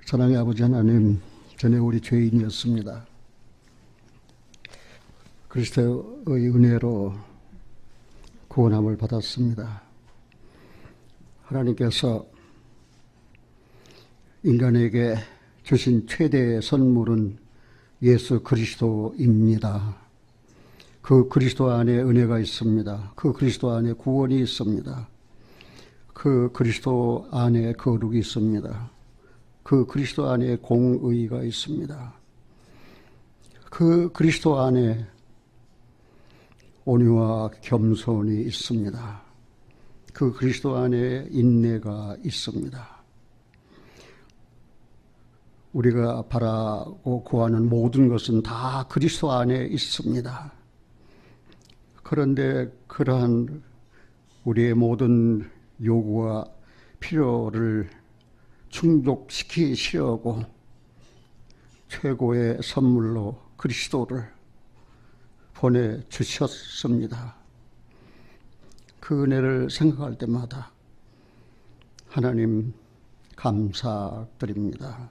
사랑의 아버지 하나님, 전에 우리 죄인이었습니다. 그리스도의 은혜로 구원함을 받았습니다. 하나님께서 인간에게 주신 최대의 선물은 예수 그리스도입니다. 그 그리스도 안에 은혜가 있습니다. 그 그리스도 안에 구원이 있습니다. 그 그리스도 안에 거룩이 있습니다. 그 그리스도 안에 공의가 있습니다. 그 그리스도 안에 온유와 겸손이 있습니다. 그 그리스도 안에 인내가 있습니다. 우리가 바라고 구하는 모든 것은 다 그리스도 안에 있습니다. 그런데 그러한 우리의 모든 요구와 필요를 충족시키시려고 최고의 선물로 그리스도를 보내주셨습니다. 그 은혜를 생각할 때마다 하나님 감사드립니다.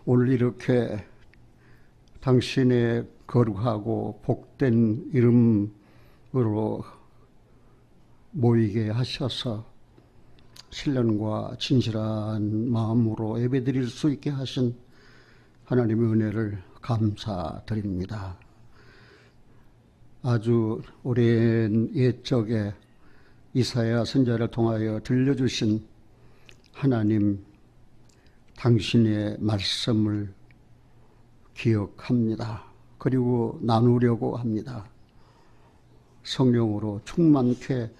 오늘 이렇게 당신의 거룩하고 복된 이름으로 모이게 하셔서 신령과 진실한 마음으로 예배드릴 수 있게 하신 하나님의 은혜를 감사드립니다. 아주 오랜 옛적에 이사야 선지자를 통하여 들려주신 하나님 당신의 말씀을 기억합니다. 그리고 나누려고 합니다. 성령으로 충만케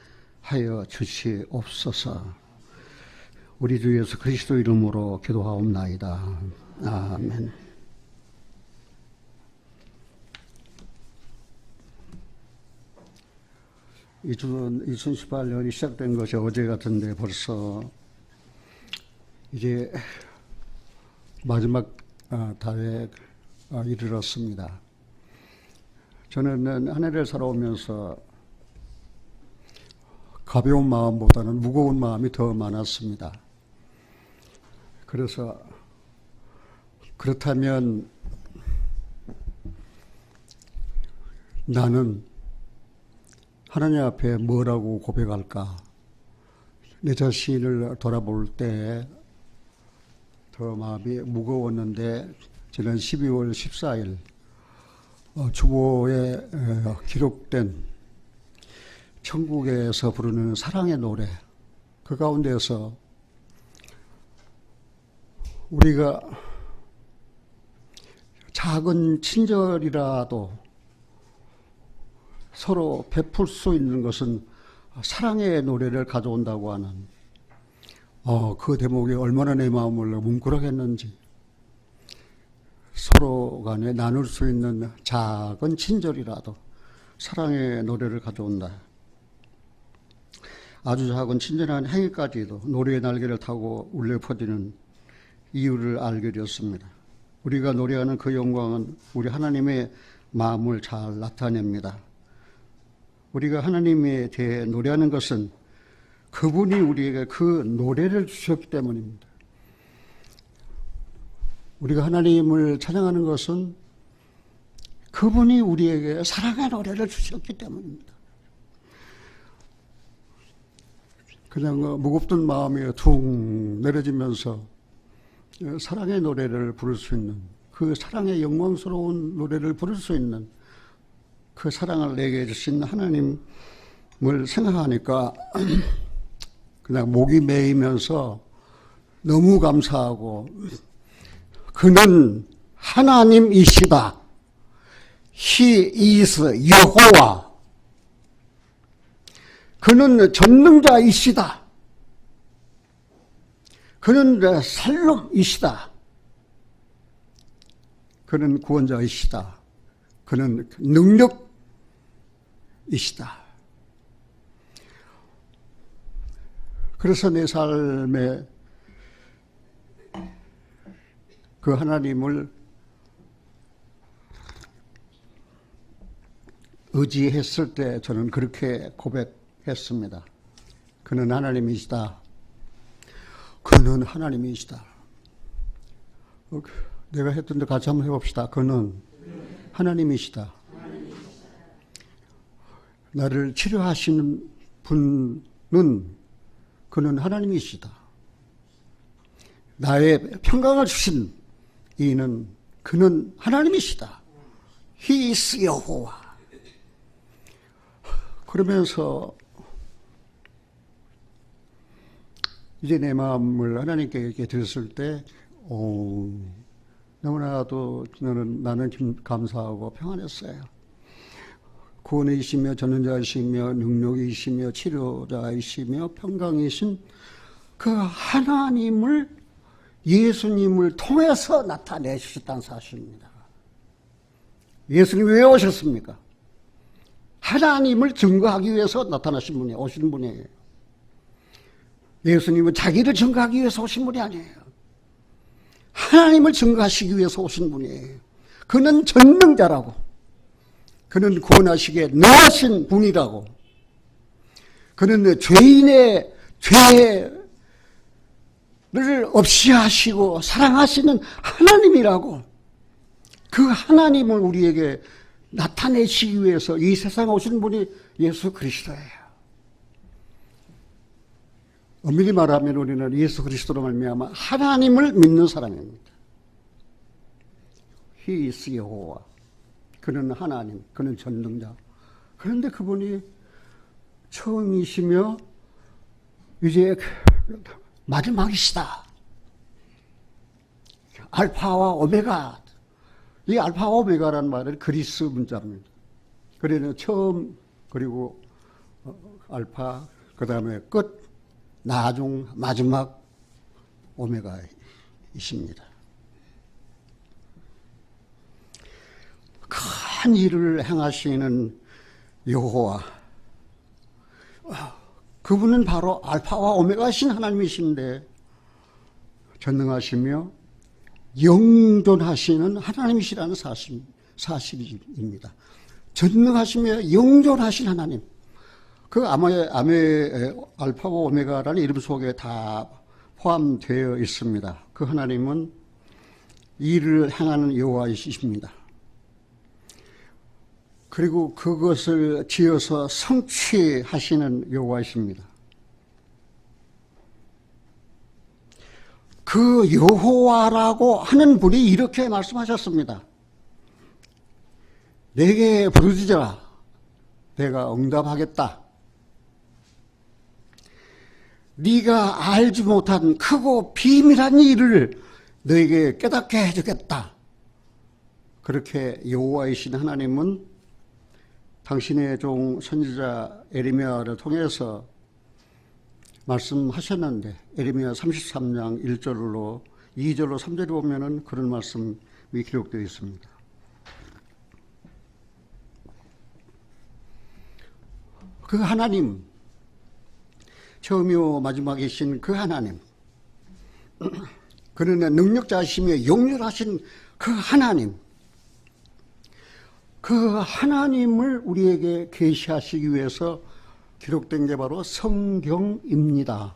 하여 주시옵소서. 우리 주 예수 그리스도 이름으로 기도하옵나이다. 아멘. 이 주는 2018년이 시작된 것이 어제 같은데 벌써 이제 마지막 달에 이르렀습니다. 저는 한 해를 살아오면서 가벼운 마음보다는 무거운 마음이 더 많았습니다. 그래서 그렇다면 나는 하나님 앞에 뭐라고 고백할까? 내 자신을 돌아볼 때 더 마음이 무거웠는데 지난 12월 14일 주보에 기록된 천국에서 부르는 사랑의 노래, 그 가운데서 우리가 작은 친절이라도 서로 베풀 수 있는 것은 사랑의 노래를 가져온다고 하는 그 대목이 얼마나 내 마음을 뭉클하겠는지. 서로 간에 나눌 수 있는 작은 친절이라도 사랑의 노래를 가져온다. 아주 작은 친절한 행위까지도 노래의 날개를 타고 울려 퍼지는 이유를 알게 되었습니다. 우리가 노래하는 그 영광은 우리 하나님의 마음을 잘 나타냅니다. 우리가 하나님에 대해 노래하는 것은 그분이 우리에게 그 노래를 주셨기 때문입니다. 우리가 하나님을 찬양하는 것은 그분이 우리에게 사랑의 노래를 주셨기 때문입니다. 그냥 무겁던 마음이 툭 내려지면서 사랑의 노래를 부를 수 있는, 그 사랑의 영광스러운 노래를 부를 수 있는 그 사랑을 내게 주신 하나님을 생각하니까 그냥 목이 메이면서 너무 감사하고, 그는 하나님이시다. He is 여호와. 그는 전능자이시다. 그는 살롬이시다. 그는 구원자이시다. 그는 능력이시다. 그래서 내 삶에 그 하나님을 의지했을 때 저는 그렇게 고백했습니다. 그는 하나님이시다. 그는 하나님이시다. 내가 했던 데 같이 한번 해봅시다. 그는 하나님이시다. 나를 치료하시는 분은 그는 하나님이시다. 나의 평강을 주신 이는 그는 하나님이시다. He is 여호와. 그러면서 이제 내 마음을 하나님께 드렸을 때 너무나도 나는 감사하고 평안했어요. 구원이시며 전능자이시며 능력이시며 치료자이시며 평강이신 그 하나님을 예수님을 통해서 나타내주셨다는 사실입니다. 예수님이 왜 오셨습니까? 하나님을 증거하기 위해서 나타나신 분이에요. 오신 분이에요. 예수님은 자기를 증거하기 위해서 오신 분이 아니에요. 하나님을 증거하시기 위해서 오신 분이에요. 그는 전능자라고. 그는 구원하시기에 능하신 분이라고. 그는 죄인의 죄를 없이 하시고 사랑하시는 하나님이라고. 그 하나님을 우리에게 나타내시기 위해서 이 세상에 오신 분이 예수 그리스도예요. 엄밀히 말하면 우리는 예수 그리스도로 말미암아 하나님을 믿는 사람입니다. He is 여호와. 그는 하나님, 그는 전능자. 그런데 그분이 처음이시며 이제 마지막이시다. 알파와 오메가. 이 알파와 오메가라는 말은 그리스 문자입니다. 그래서 처음, 그리고 알파, 그 다음에 끝, 나중, 마지막 오메가이십니다. 큰 일을 행하시는 여호와, 그분은 바로 알파와 오메가이신 하나님이신데 전능하시며 영존하시는 하나님이시라는 사실입니다. 전능하시며 영존하신 하나님. 그 암의 알파와 오메가라는 이름 속에 다 포함되어 있습니다. 그 하나님은 일을 행하는 여호와이십니다. 그리고 그것을 지어서 성취하시는 여호와이십니다. 그 여호와라고 하는 분이 이렇게 말씀하셨습니다. 내게 부르짖어라. 내가 응답하겠다. 네가 알지 못한 크고 비밀한 일을 너에게 깨닫게 해주겠다. 그렇게 여호와이신 하나님은 당신의 종 선지자 에레미야를 통해서 말씀하셨는데 에레미야 33장 1절로 2절로 3절에 보면은 그런 말씀이 기록되어 있습니다. 그 하나님, 처음이요 마지막이신 그 하나님, 그러나 능력자이시며 영렬하신 그 하나님, 그 하나님을 우리에게 계시하시기 위해서 기록된 게 바로 성경입니다.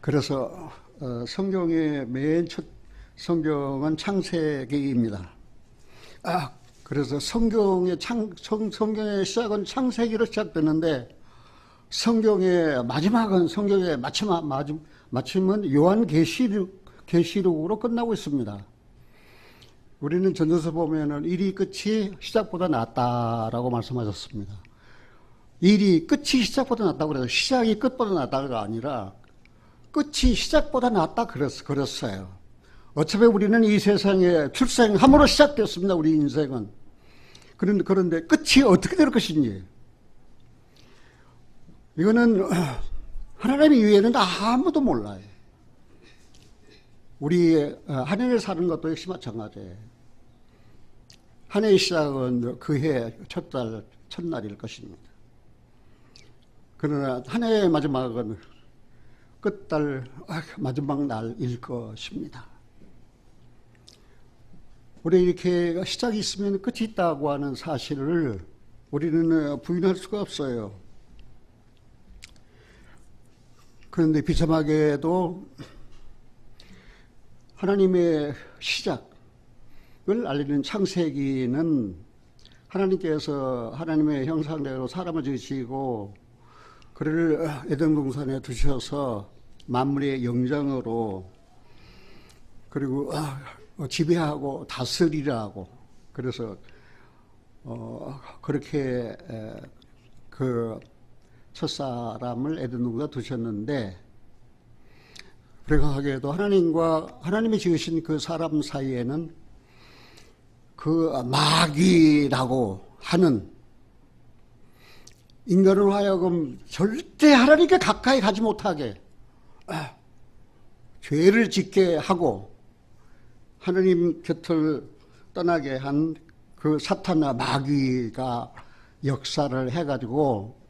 그래서 성경의 맨 첫 성경은 창세기입니다. 그래서 성경의 시작은 창세기로 시작되는데 성경의 마지막은 성경의 마침은 요한계시록으로 끝나고 있습니다. 우리는 전도서 보면은 일이 끝이 시작보다 낫다라고 말씀하셨습니다. 일이 끝이 시작보다 낫다고 그래서 시작이 끝보다 낫다가 아니라 끝이 시작보다 낫다 그랬어요. 어차피 우리는 이 세상에 출생함으로 시작됐습니다. 우리 인생은. 그런데 끝이 어떻게 될 것인지 이거는 하나님 이외에는 아무도 몰라요. 우리 한 해를 사는 것도 역시 마찬가지예요. 한 해의 시작은 그 해 첫날일 것입니다. 그러나 한 해의 마지막은 끝달 마지막 날일 것입니다. 우리 이렇게 시작이 있으면 끝이 있다고 하는 사실을 우리는 부인할 수가 없어요. 그런데 비참하게도 하나님의 시작을 알리는 창세기는 하나님께서 하나님의 형상대로 사람을 지으시고 그를 에덴 동산에 두셔서 만물의 영장으로 그리고 지배하고 다스리라고 그래서 그렇게 그 첫사람을 에덴 동산에 두셨는데 불행하게도 하나님이 지으신 그 사람 사이에는 그 마귀라고 하는 인간으로 하여금 절대 하나님께 가까이 가지 못하게 죄를 짓게 하고 하나님 곁을 떠나게 한 그 사탄과 마귀가 역사를 해가지고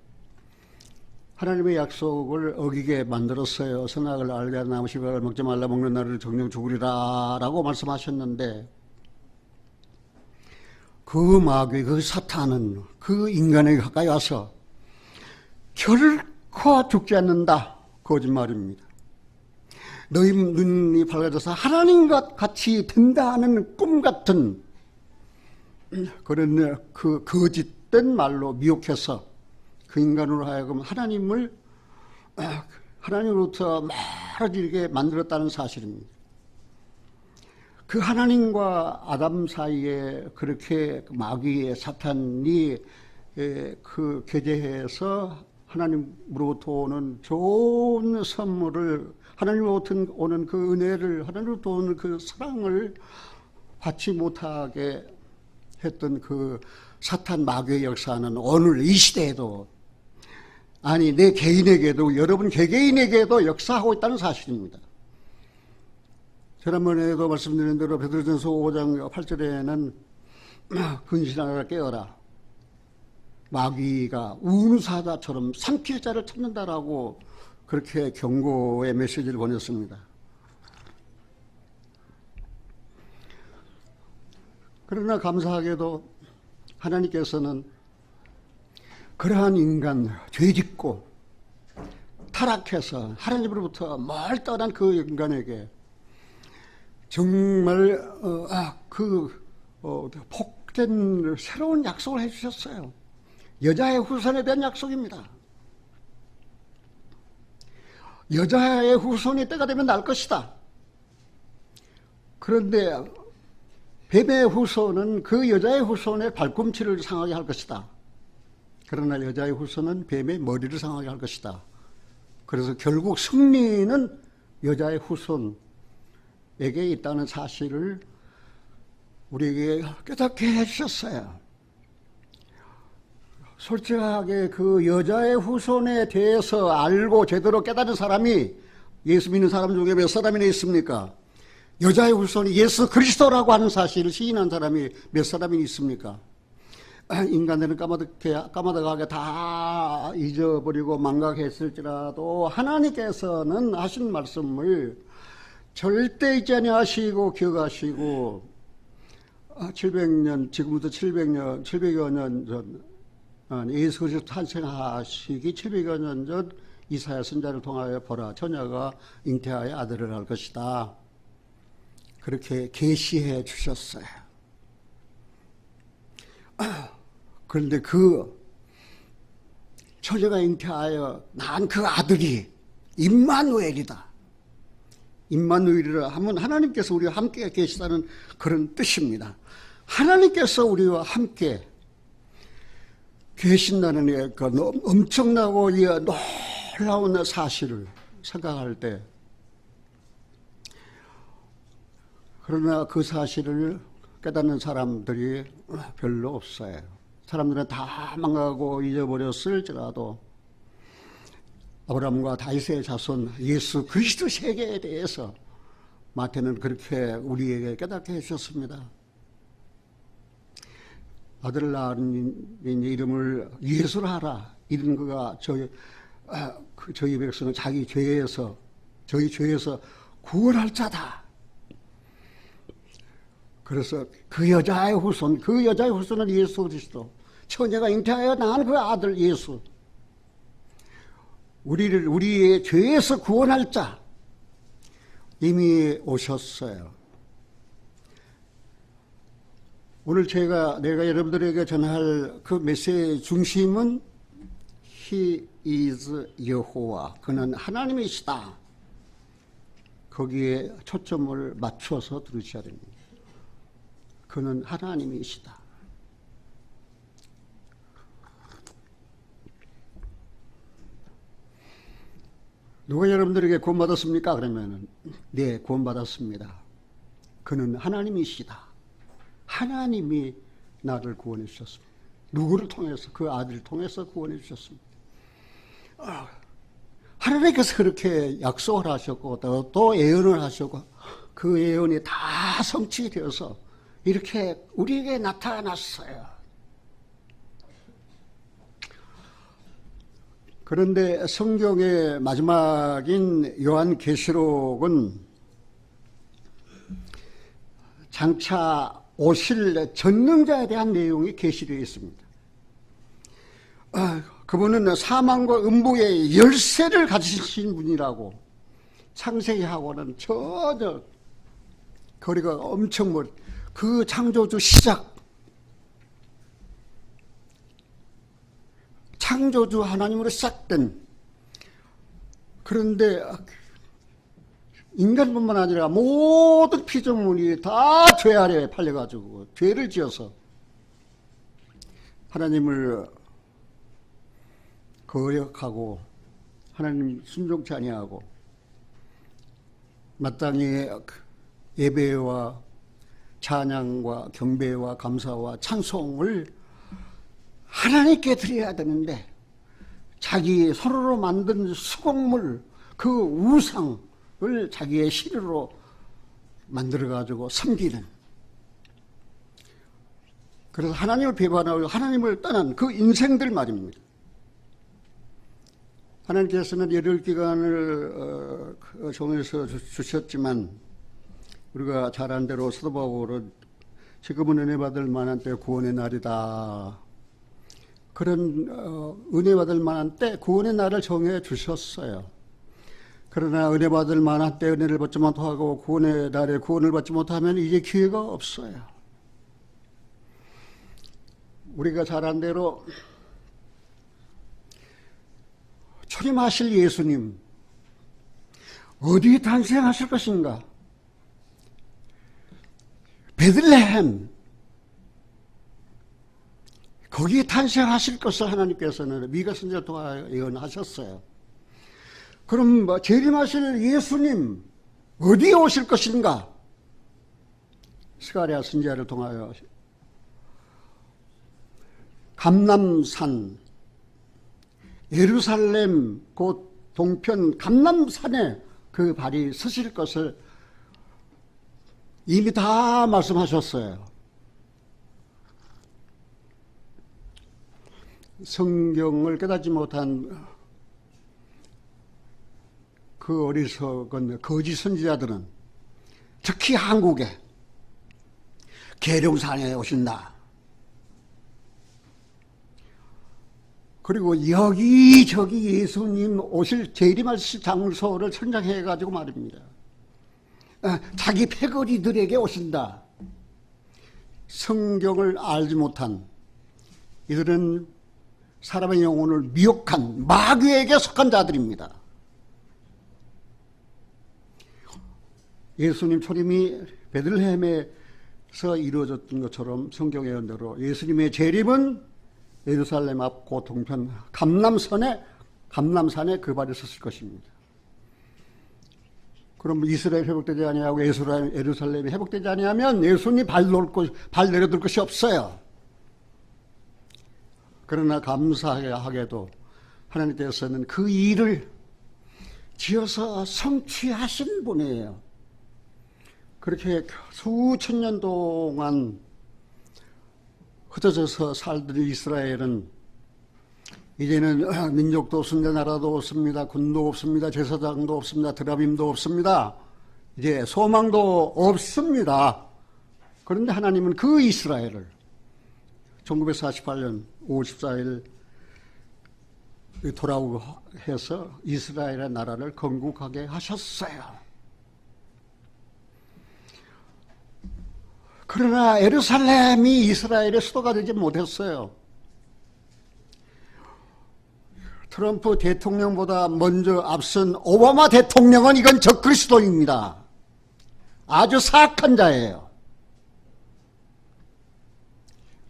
하나님의 약속을 어기게 만들었어요. 선악을 알게 하는 나무 씨앗을 먹지 말라 먹는 날을 정령 죽으리라 라고 말씀하셨는데 그 마귀, 그 사탄은 그 인간에게 가까이 와서 결코 죽지 않는다. 거짓말입니다. 너희 눈이 밝아져서 하나님과 같이 된다는 꿈 같은 그런 그 거짓된 말로 미혹해서 그 인간으로 하여금 하나님으로부터 멀어지게 만들었다는 사실입니다. 그 하나님과 아담 사이에 그렇게 마귀의 사탄이 그 교제해서 하나님으로부터 오는 좋은 선물을 하나님으로부터 오는 그 은혜를 하나님으로부터 오는 그 사랑을 받지 못하게 했던 그 사탄 마귀의 역사는 오늘 이 시대에도 아니 내 개인에게도 여러분 개개인에게도 역사하고 있다는 사실입니다. 지난번에도 말씀드린 대로 베드로전서 5장 8절에는 근신하라 깨어라 마귀가 우는 사자처럼 삼킬 자를 찾는다라고 그렇게 경고의 메시지를 보냈습니다. 그러나 감사하게도 하나님께서는 그러한 인간, 죄짓고 타락해서 하나님으로부터 멀 떠난 그 인간에게 정말 복된 새로운 약속을 해주셨어요. 여자의 후손에 대한 약속입니다. 여자의 후손이 때가 되면 날 것이다. 그런데 뱀의 후손은 그 여자의 후손의 발꿈치를 상하게 할 것이다. 그러나 여자의 후손은 뱀의 머리를 상하게 할 것이다. 그래서 결국 승리는 여자의 후손에게 있다는 사실을 우리에게 깨닫게 해주셨어요. 솔직하게 그 여자의 후손에 대해서 알고 제대로 깨달은 사람이 예수 믿는 사람 중에 몇 사람이나 있습니까? 여자의 후손이 예수 그리스도라고 하는 사실을 시인한 사람이 몇 사람이 있습니까? 인간들은 까마득하게 다 잊어버리고 망각했을지라도 하나님께서는 하신 말씀을 절대 잊지 아니하시고 기억하시고 700년 지금부터 700여 년 전 예수 그리스도 탄생하시기 700여 년 전 이사야 선지자를 통하여 보라 처녀가 잉태하여 아들을 낳을 것이다. 그렇게 계시해 주셨어요. 그런데 그 처녀가 잉태하여 낳은 그 아들이 임마누엘이다. 임마누엘이라 하면 하나님께서 우리와 함께 계시다는 그런 뜻입니다. 하나님께서 우리와 함께 계신다는 그 엄청나고 놀라운 사실을 생각할 때 그러나 그 사실을 깨닫는 사람들이 별로 없어요. 사람들은 다 망하고 잊어버렸을지라도 아브라함과 다윗의 자손 예수 그리스도 세계에 대해서 마태는 그렇게 우리에게 깨닫게 해주셨습니다. 아들을 낳은 이름을 예수라 하라. 이런 그가 저희 백성은 저희 죄에서 구원할 자다. 그래서 그 여자의 후손은 예수 그리스도. 처녀가 잉태하여 낳은 그 아들 예수. 우리를 우리의 죄에서 구원할 자 이미 오셨어요. 오늘 내가 여러분들에게 전할 그 메시지의 중심은 He is 여호와, 그는 하나님이시다. 거기에 초점을 맞춰서 들으셔야 됩니다. 그는 하나님이시다. 누가 여러분들에게 구원받았습니까? 그러면은 네, 구원받았습니다. 그는 하나님이시다. 하나님이 나를 구원해 주셨습니다. 누구를 통해서? 그 아들을 통해서 구원해 주셨습니다. 하나님께서 그렇게 약속을 하셨고 또 예언을 하셨고 그 예언이 다 성취되어서 이렇게 우리에게 나타났어요. 그런데 성경의 마지막인 요한계시록은 장차 오실 전능자에 대한 내용이 계시되어 있습니다. 그분은 사망과 음부의 열쇠를 가지신 분이라고 창세기하고는 전혀 거리가 엄청 멀. 그 창조주 시작, 창조주 하나님으로 시작된, 그런데 인간뿐만 아니라 모든 피조물이 다 죄 아래에 팔려가지고 죄를 지어서 하나님을 거역하고 하나님 순종치 아니하고 마땅히 예배와 찬양과 경배와 감사와 찬송을 하나님께 드려야 되는데 자기 손으로 만든 수공물, 그 우상을 자기의 실으로 만들어가지고 섬기는, 그래서 하나님을 배반하고 하나님을 떠난 그 인생들 말입니다. 하나님께서는 열흘 기간을 정해서 주셨지만 우리가 잘 아는 대로 사도 바울은 지금은 은혜 받을 만한 때 구원의 날이다. 그런 은혜 받을 만한 때 구원의 날을 정해 주셨어요. 그러나 은혜 받을 만한 때 은혜를 받지 못하고 구원의 날에 구원을 받지 못하면 이제 기회가 없어요. 우리가 잘 아는 대로 초림하실 예수님 어디에 탄생하실 것인가? 베들레헴, 거기에 탄생하실 것을 하나님께서는 미가 선지자를 통하여 예언하셨어요. 그럼 재림하실 예수님 어디에 오실 것인가? 스가랴 선지자를 통하여 감람산, 예루살렘 곧 동편 감람산에 그 발이 서실 것을 이미 다 말씀하셨어요. 성경을 깨닫지 못한 그 어리석은 거짓 선지자들은 특히 한국에 계룡산에 오신다. 그리고 여기저기 예수님 오실 재림하실 장소를 선정해가지고 말입니다. 자기 패거리들에게 오신다. 성경을 알지 못한 이들은 사람의 영혼을 미혹한 마귀에게 속한 자들입니다. 예수님 초림이 베들레헴에서 이루어졌던 것처럼 성경의 예언대로 예수님의 재림은 예루살렘 앞 고 동편 감람산에 그 발에 섰을 것입니다. 그럼 이스라엘 회복되지 아니하고 예루살렘이 회복되지 아니하면 예수님이 발 내려둘 것이 없어요. 그러나 감사하게도 하나님께서는 그 일을 지어서 성취하신 분이에요. 그렇게 수천 년 동안 흩어져서 살던 이스라엘은 이제는 민족도 없습니다. 나라도 없습니다. 군도 없습니다. 제사장도 없습니다. 드라빔도 없습니다. 이제 소망도 없습니다. 그런데 하나님은 그 이스라엘을 1948년 5월 14일 돌아오고 해서 이스라엘의 나라를 건국하게 하셨어요. 그러나 예루살렘이 이스라엘의 수도가 되지 못했어요. 트럼프 대통령보다 먼저 앞선 오바마 대통령은 이건 적그리스도입니다. 아주 사악한 자예요.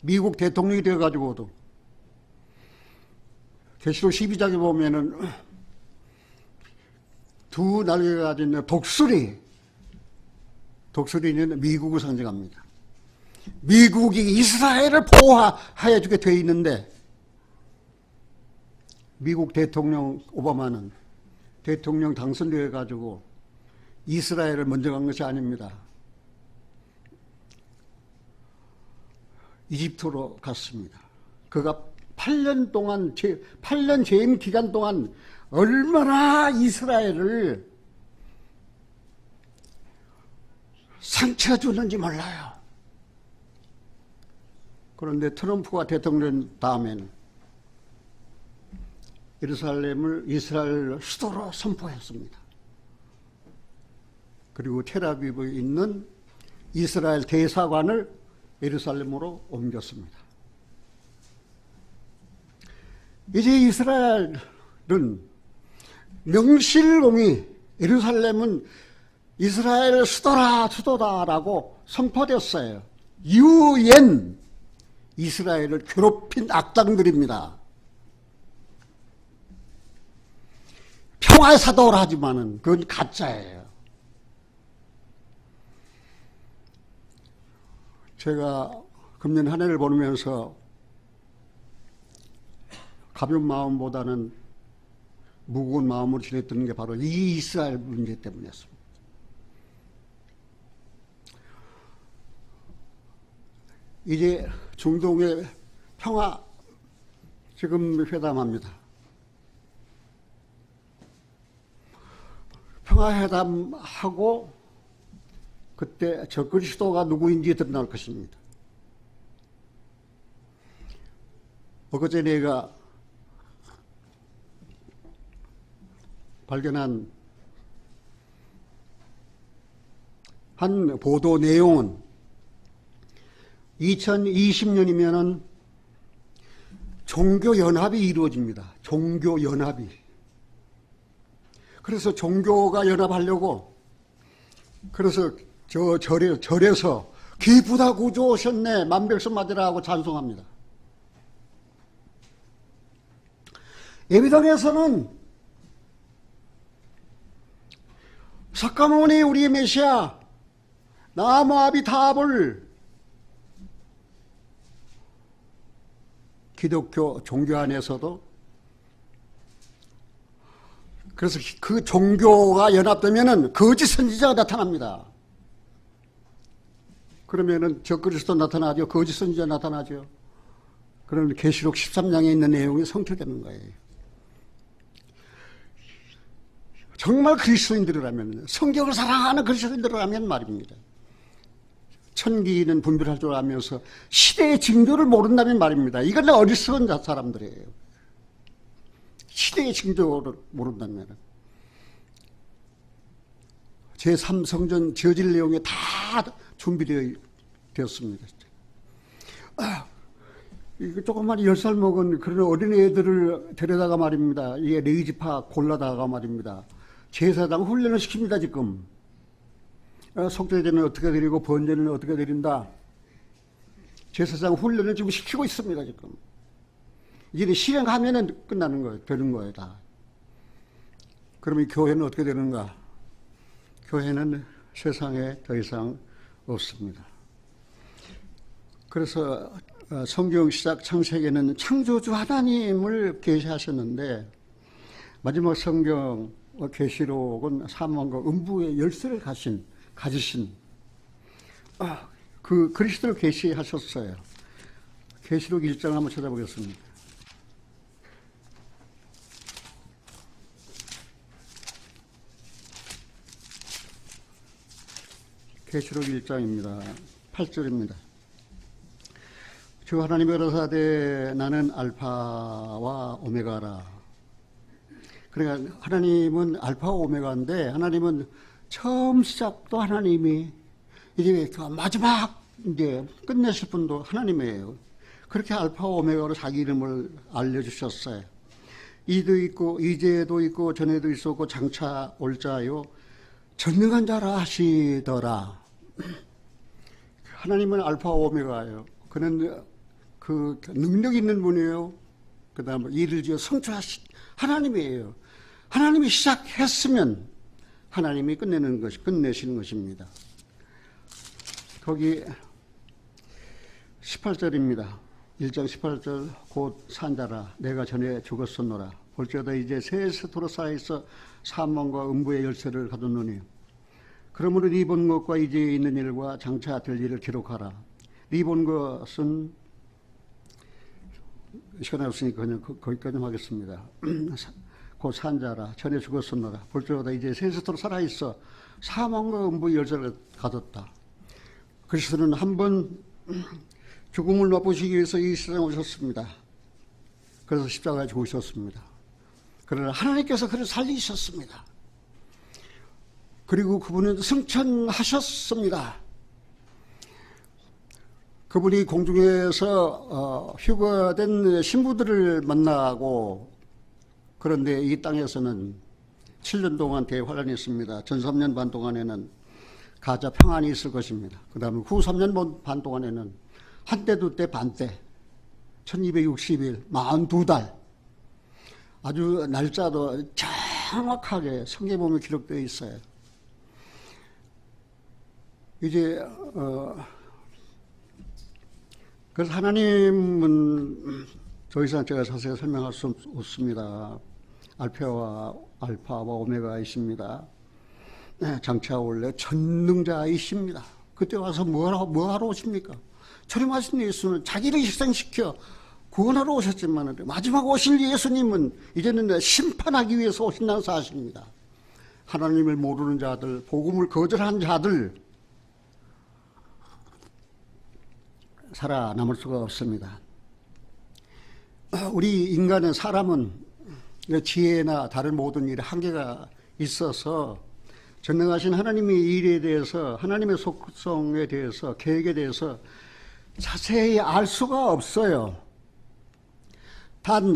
미국 대통령이 되어가지고도 계시록 12장에 보면은 두 날개가 가진 독수리는 미국을 상징합니다. 미국이 이스라엘을 보호하여 주게 되어 있는데 미국 대통령 오바마는 대통령 당선되어 가지고 이스라엘을 먼저 간 것이 아닙니다. 이집트로 갔습니다. 그가 8년 동안 8년 재임 기간 동안 얼마나 이스라엘을 상처 주는지 몰라요. 그런데 트럼프가 대통령 다음에는 예루살렘을 이스라엘 수도로 선포했습니다. 그리고 텔아비브에 있는 이스라엘 대사관을 예루살렘으로 옮겼습니다. 이제 이스라엘은 명실공히 예루살렘은 이스라엘 수도다라고 선포됐어요. 유엔 이스라엘을 괴롭힌 악당들입니다. 평화의 사도를 하지만은 그건 가짜예요. 제가 금년 한 해를 보내면서 가벼운 마음보다는 무거운 마음으로 지냈던 게 바로 이 이스라엘 문제 때문이었습니다. 이제 중동의 평화 지금 회담합니다. 평화회담하고 그때 적그리스도가 누구인지 드러날 것입니다. 엊그제 내가 발견한 한 보도 내용은 2020년이면은 종교연합이 이루어집니다. 종교연합이. 그래서 종교가 연합하려고 그래서 저 절에서 기쁘다 구주 오셨네 만백성 맞으라 하고 찬송합니다. 예비당에서는 사카모니 우리의 메시아 나모아비 답을 기독교 종교 안에서도 그래서 그 종교가 연합되면은 거짓 선지자가 나타납니다. 그러면은 적그리스도 나타나죠. 거짓 선지자 나타나죠. 그러면 계시록 13장에 있는 내용이 성취되는 거예요. 정말 그리스도인들이라면 성경을 사랑하는 그리스도인들이라면 말입니다. 천기는 분별할 줄 알면서 시대의 징조를 모른다면 말입니다. 이건 어리석은 사람들이에요. 시대의 징조를 모른다면 제3성전 지어질 내용이 다 준비되었습니다. 이거 조그만 10살 먹은 그런 어린애들을 데려다가 말입니다. 이게 레이지파 골라다가 말입니다. 제사장 훈련을 시킵니다. 지금 속죄제는 어떻게 드리고 번제는 어떻게 드린다. 제사장 훈련을 지금 시키고 있습니다. 지금 이제 실행하면은 끝나는 거예요. 되는 거예요. 다. 그러면 교회는 어떻게 되는가? 교회는 세상에 더 이상 없습니다. 그래서 성경 시작 창세기에는 창조주 하나님을 계시하셨는데 마지막 성경 계시록은 사망과 음부의 열쇠를 가지신 그 그리스도를 계시하셨어요. 계시록 1장 한번 찾아보겠습니다. 계시록 1장입니다. 8절입니다. 주 하나님이 가라사대 나는 알파와 오메가라 그러니까 하나님은 알파 오메가인데 하나님은 처음 시작도 하나님이 이제 마지막 이제 끝내실 분도 하나님이에요. 그렇게 알파 오메가로 자기 이름을 알려주셨어요. 이도 있고 이제도 있고 전에도 있었고 장차 올 자요 전능한 자라 하시더라. 하나님은 알파 오메가예요. 그는 그 능력 있는 분이에요. 그 다음에 일을 지어 성취하신 하나님이에요. 하나님이 시작했으면 하나님이 끝내시는 것입니다. 거기 18절입니다. 1장 18절 곧 산자라 내가 전에 죽었었노라 볼지어다 이제 새 세토로 쌓여있어 사망과 음부의 열쇠를 가졌노니 그러므로 네 본 것과 이제 있는 일과 장차 될 일을 기록하라. 네 본 것은 시간이 없으니까 그냥 거기까지 하겠습니다. 곧 산자라 전에 죽었었노라 볼지어다 이제 새 세토로 살아있어 사망과 음부의 열쇠를 가졌다. 그리스도는 한번 죽음을 맛보시기 위해서 이 세상에 오셨습니다. 그래서 십자가에 죽으셨습니다. 그러나 하나님께서 그를 살리셨습니다. 그리고 그분은 승천하셨습니다. 그분이 공중에서 휴거된 신부들을 만나고 그런데 이 땅에서는 7년 동안 대환란이 있습니다. 전 3년 반 동안에는 가자 평안이 있을 것입니다. 그 다음에 후 3년 반 동안에는 한때 두때 반때 1260일 42달 아주 날짜도 정확하게 성경에 보면 기록되어 있어요. 이제 그래서 하나님은 더 이상 제가 자세히 설명할 수 없습니다. 알파와 오메가이십니다. 장차 원래 전능자이십니다. 그때 와서 뭐하러 오십니까? 초림하신 예수는 자기를 희생시켜 구원하러 오셨지만 마지막 오실 예수님은 이제는 심판하기 위해서 오신다는 사실입니다. 하나님을 모르는 자들, 복음을 거절한 자들 살아남을 수가 없습니다. 우리 인간은 사람은 지혜나 다른 모든 일에 한계가 있어서 전능하신 하나님의 일에 대해서 하나님의 속성에 대해서 계획에 대해서 자세히 알 수가 없어요. 단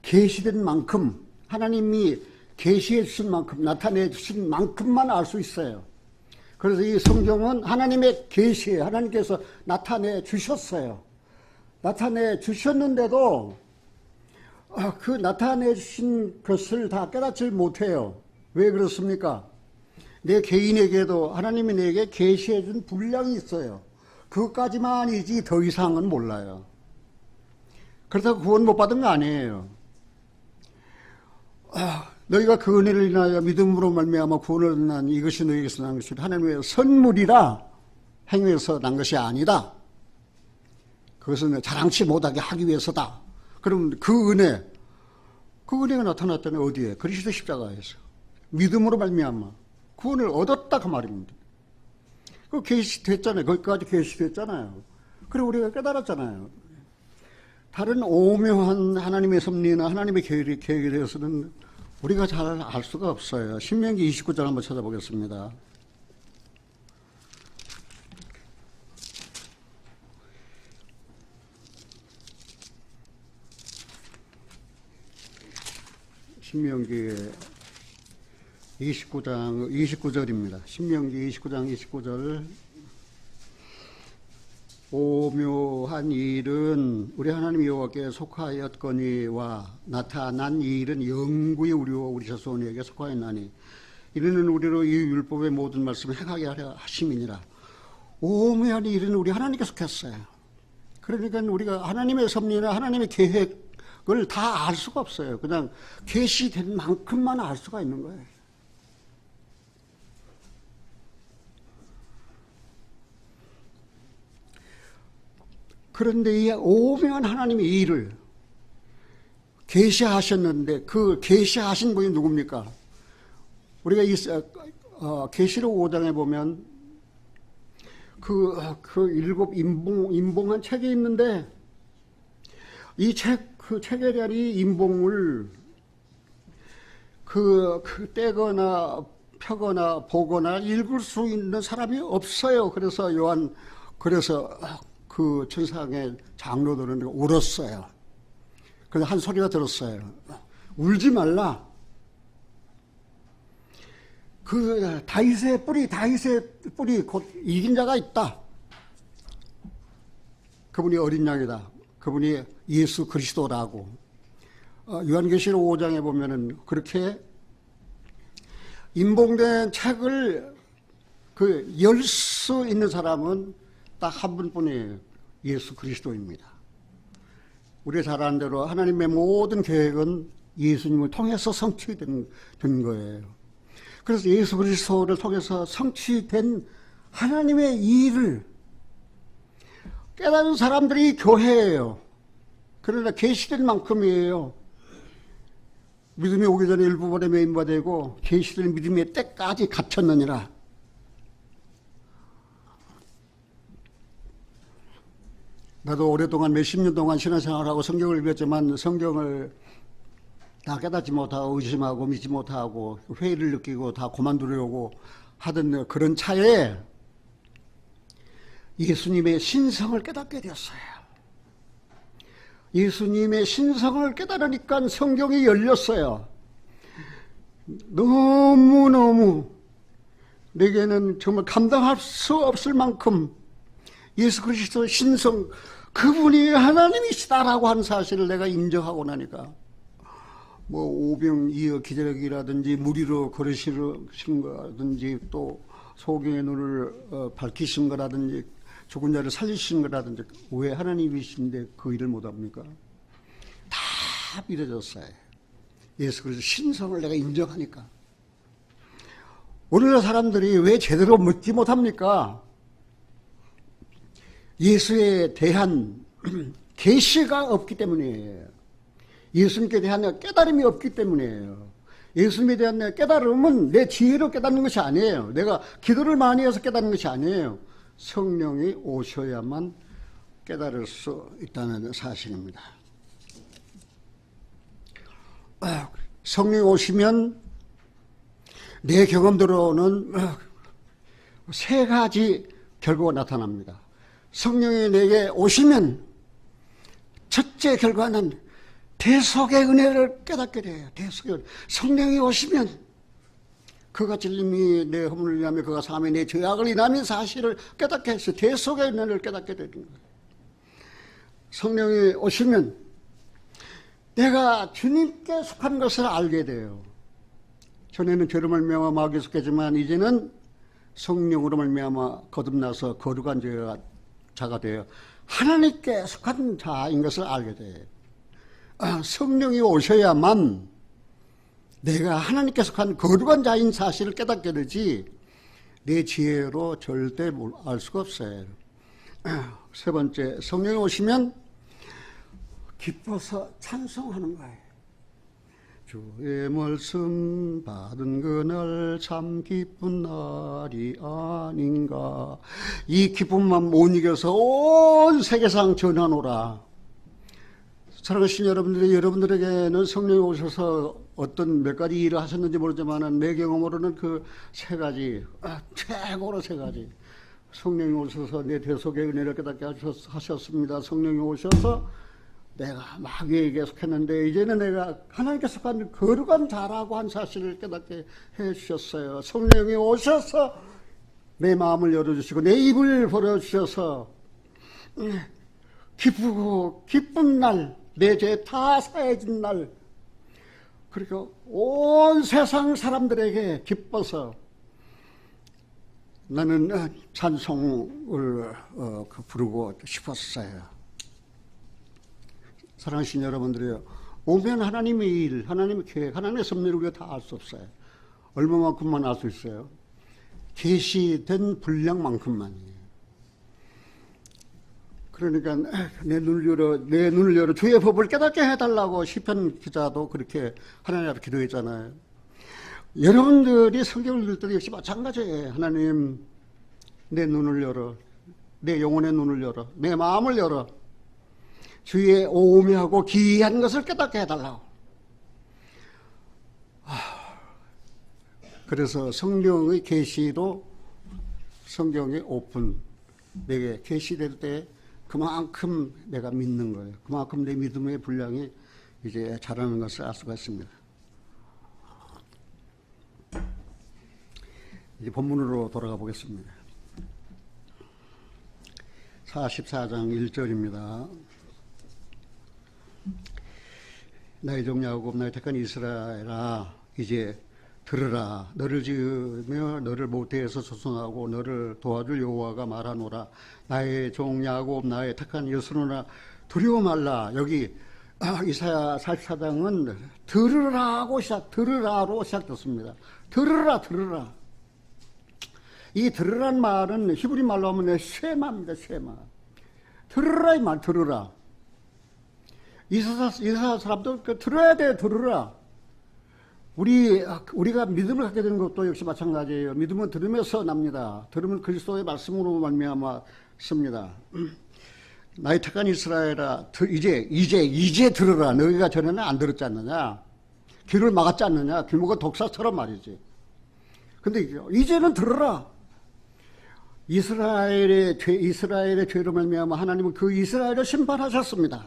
계시된 만큼 하나님이 계시해 주신 만큼 나타내 주신 만큼만 알 수 있어요. 그래서 이 성경은 하나님의 계시에 하나님께서 나타내 주셨어요. 나타내 주셨는데도 그 나타내 주신 것을 다 깨닫지 못해요. 왜 그렇습니까? 내 개인에게도 하나님이 내게 계시해 준 분량이 있어요. 그것까지만이지 더 이상은 몰라요. 그렇다고 구원 못 받은 거 아니에요. 너희가 그 은혜를 인하여 믿음으로 말미암아 구원을 얻는 이것이 너희에게서 난 것이 하나님의 선물이라 행위에서 난 것이 아니다. 그것은 자랑치 못하게 하기 위해서다. 그럼 그 은혜가 나타났다는 어디에? 그리스도 십자가에서 믿음으로 말미암아 구원을 얻었다 그 말입니다. 그 계시됐잖아요. 거기까지 계시됐잖아요. 그리고 우리가 깨달았잖아요. 다른 오묘한 하나님의 섭리나 하나님의 계획에 대해서는 우리가 잘 알 수가 없어요. 신명기 29장 한번 찾아보겠습니다. 신명기 29절입니다. 신명기 29장 29절 오묘한 일은 우리 하나님 여호와께 속하였거니와 나타난 이 일은 영구히 우리와 우리 자손에게 속하였나니 이는 우리로 이 율법의 모든 말씀을 행하게 하려 하심이니라. 오묘한 일은 우리 하나님께 속했어요. 그러니까 우리가 하나님의 섭리나 하나님의 계획을 다 알 수가 없어요. 그냥 계시된 만큼만 알 수가 있는 거예요. 그런데 이 오묘한 하나님의 일을 계시하셨는데 그 계시하신 분이 누굽니까? 우리가 이 계시록 5장에 보면 그 일곱 인봉한 책이 있는데 이 그 책에 대한 이 인봉을 그 떼거나 펴거나 보거나 읽을 수 있는 사람이 없어요. 그래서 그 천상의 장로들은 울었어요. 그래서 한 소리가 들었어요. 울지 말라. 그 다윗의 뿌리 곧 이긴 자가 있다. 그분이 어린 양이다. 그분이 예수 그리스도라고. 요한계시록 5장에 보면은 그렇게 인봉된 책을 열 수 있는 사람은 딱 한 분뿐이에요. 예수 그리스도입니다. 우리가 잘 아는 대로 하나님의 모든 계획은 예수님을 통해서 성취된 거예요. 그래서 예수 그리스도를 통해서 성취된 하나님의 일을 깨달은 사람들이 교회예요. 그러나 계시된 만큼이에요. 믿음이 오기 전에 일부분에 메인바 되고 계시된 믿음의 때까지 갇혔느니라. 나도 오랫동안 몇십 년 동안 신앙생활하고 성경을 읽었지만 성경을 다 깨닫지 못하고 의심하고 믿지 못하고 회의를 느끼고 다 그만두려고 하던 그런 차에 예수님의 신성을 깨닫게 되었어요. 예수님의 신성을 깨달으니까 성경이 열렸어요. 너무너무 내게는 정말 감당할 수 없을 만큼 예수 그리스도의 신성, 그분이 하나님이시다라고 하는 사실을 내가 인정하고 나니까 뭐 오병이어 기적이라든지 무리로 걸으신 거라든지 또 소경의 눈을 밝히신 거라든지 죽은 자를 살리신 거라든지 왜 하나님이신데 그 일을 못합니까? 다 믿어졌어요. 예수 그리스도 신성을 내가 인정하니까. 오늘날 사람들이 왜 제대로 믿지 못합니까? 예수에 대한 계시가 없기 때문이에요. 예수님께 대한 깨달음이 없기 때문이에요. 예수님에 대한 깨달음은 내 지혜로 깨닫는 것이 아니에요. 내가 기도를 많이 해서 깨닫는 것이 아니에요. 성령이 오셔야만 깨달을 수 있다는 사실입니다. 성령이 오시면 내 경험대로는 세 가지 결과가 나타납니다. 성령이 내게 오시면 첫째 결과는 대속의 은혜를 깨닫게 돼요. 대속의 은혜. 성령이 오시면 그가 진림이 내 허물을 인하며 그가 사함이 내 죄악을 인하는 사실을 깨닫게 해서 대속의 은혜를 깨닫게 되는 거예요. 성령이 오시면 내가 주님께 속한 것을 알게 돼요. 전에는 죄로 말미암아 마귀에 속했지만 이제는 성령으로 말미암아 거듭나서 거룩한 자가 되어 하나님께 속한 자인 것을 알게 돼요. 성령이 오셔야만 내가 하나님께 속한 거룩한 자인 사실을 깨닫게 되지 내 지혜로 절대 알 수가 없어요. 세 번째, 성령이 오시면 기뻐서 찬송하는 거예요. 주의 말씀 받은 그날 참 기쁜 날이 아닌가. 이 기쁨만 못 이겨서 온 세계상 전하노라. 사랑하신 여러분들에게는 성령이 오셔서 어떤 몇 가지 일을 하셨는지 모르지만 내 경험으로는 그 세 가지, 최고로 세 가지. 성령이 오셔서 내 대속의 은혜를 깨닫게 하셨습니다. 성령이 오셔서 내가 마귀에게 속했는데 이제는 내가 하나님께 속한 거룩한 자라고 한 사실을 깨닫게 해주셨어요. 성령이 오셔서 내 마음을 열어주시고 내 입을 벌어주셔서 기쁘고 기쁜 날, 내 죄 다 사해진 날, 그리고 온 세상 사람들에게 기뻐서 나는 찬송을 부르고 싶었어요. 사랑하신 여러분들이요, 오면 하나님의 일, 하나님의 계획, 하나님의 섭리를 우리가 다 알 수 없어요. 얼마만큼만 알 수 있어요? 계시된 분량만큼만이에요. 그러니까 내 눈을 열어 주의 법을 깨닫게 해달라고 시편 기자도 그렇게 하나님 앞에 기도했잖아요. 여러분들이 성경을 읽을 때도 역시 마찬가지예요. 하나님, 내 눈을 열어, 내 영혼의 눈을 열어, 내 마음을 열어 주의 오묘하고 기이한 것을 깨닫게 해달라고. 그래서 성령의 계시도 성경의 오픈, 내게 계시될 때 그만큼 내가 믿는 거예요. 그만큼 내 믿음의 분량이 이제 자라는 것을 알 수가 있습니다. 이제 본문으로 돌아가 보겠습니다. 44장 1절입니다. 나의 종 야곱, 나의 택한 이스라엘아, 이제 들으라. 너를 지으며 너를 모태에서 조성하고 너를 도와줄 여호와가 말하노라. 나의 종 야곱, 나의 택한 여스로나 두려워 말라. 여기 이사야 44장은 들으라로 시작됐습니다. 들으라. 이 들으란 말은 히브리 말로 하면 쉐마입니다. 쉐마. 들으라 이 말, 들으라. 이스라엘 사람도 들어야 돼, 들으라. 우리가 믿음을 갖게 되는 것도 역시 마찬가지예요. 믿음은 들으면서 납니다. 들으면 그리스도의 말씀으로 말미암아 씁니다. 나의 택한 이스라엘아, 이제 들으라. 너희가 전에는 안 들었지 않느냐? 귀를 막았지 않느냐? 귀목은 독사처럼 말이지. 근데 이제는 들으라. 이스라엘의 죄로 말미암아 하나님은 그 이스라엘을 심판하셨습니다.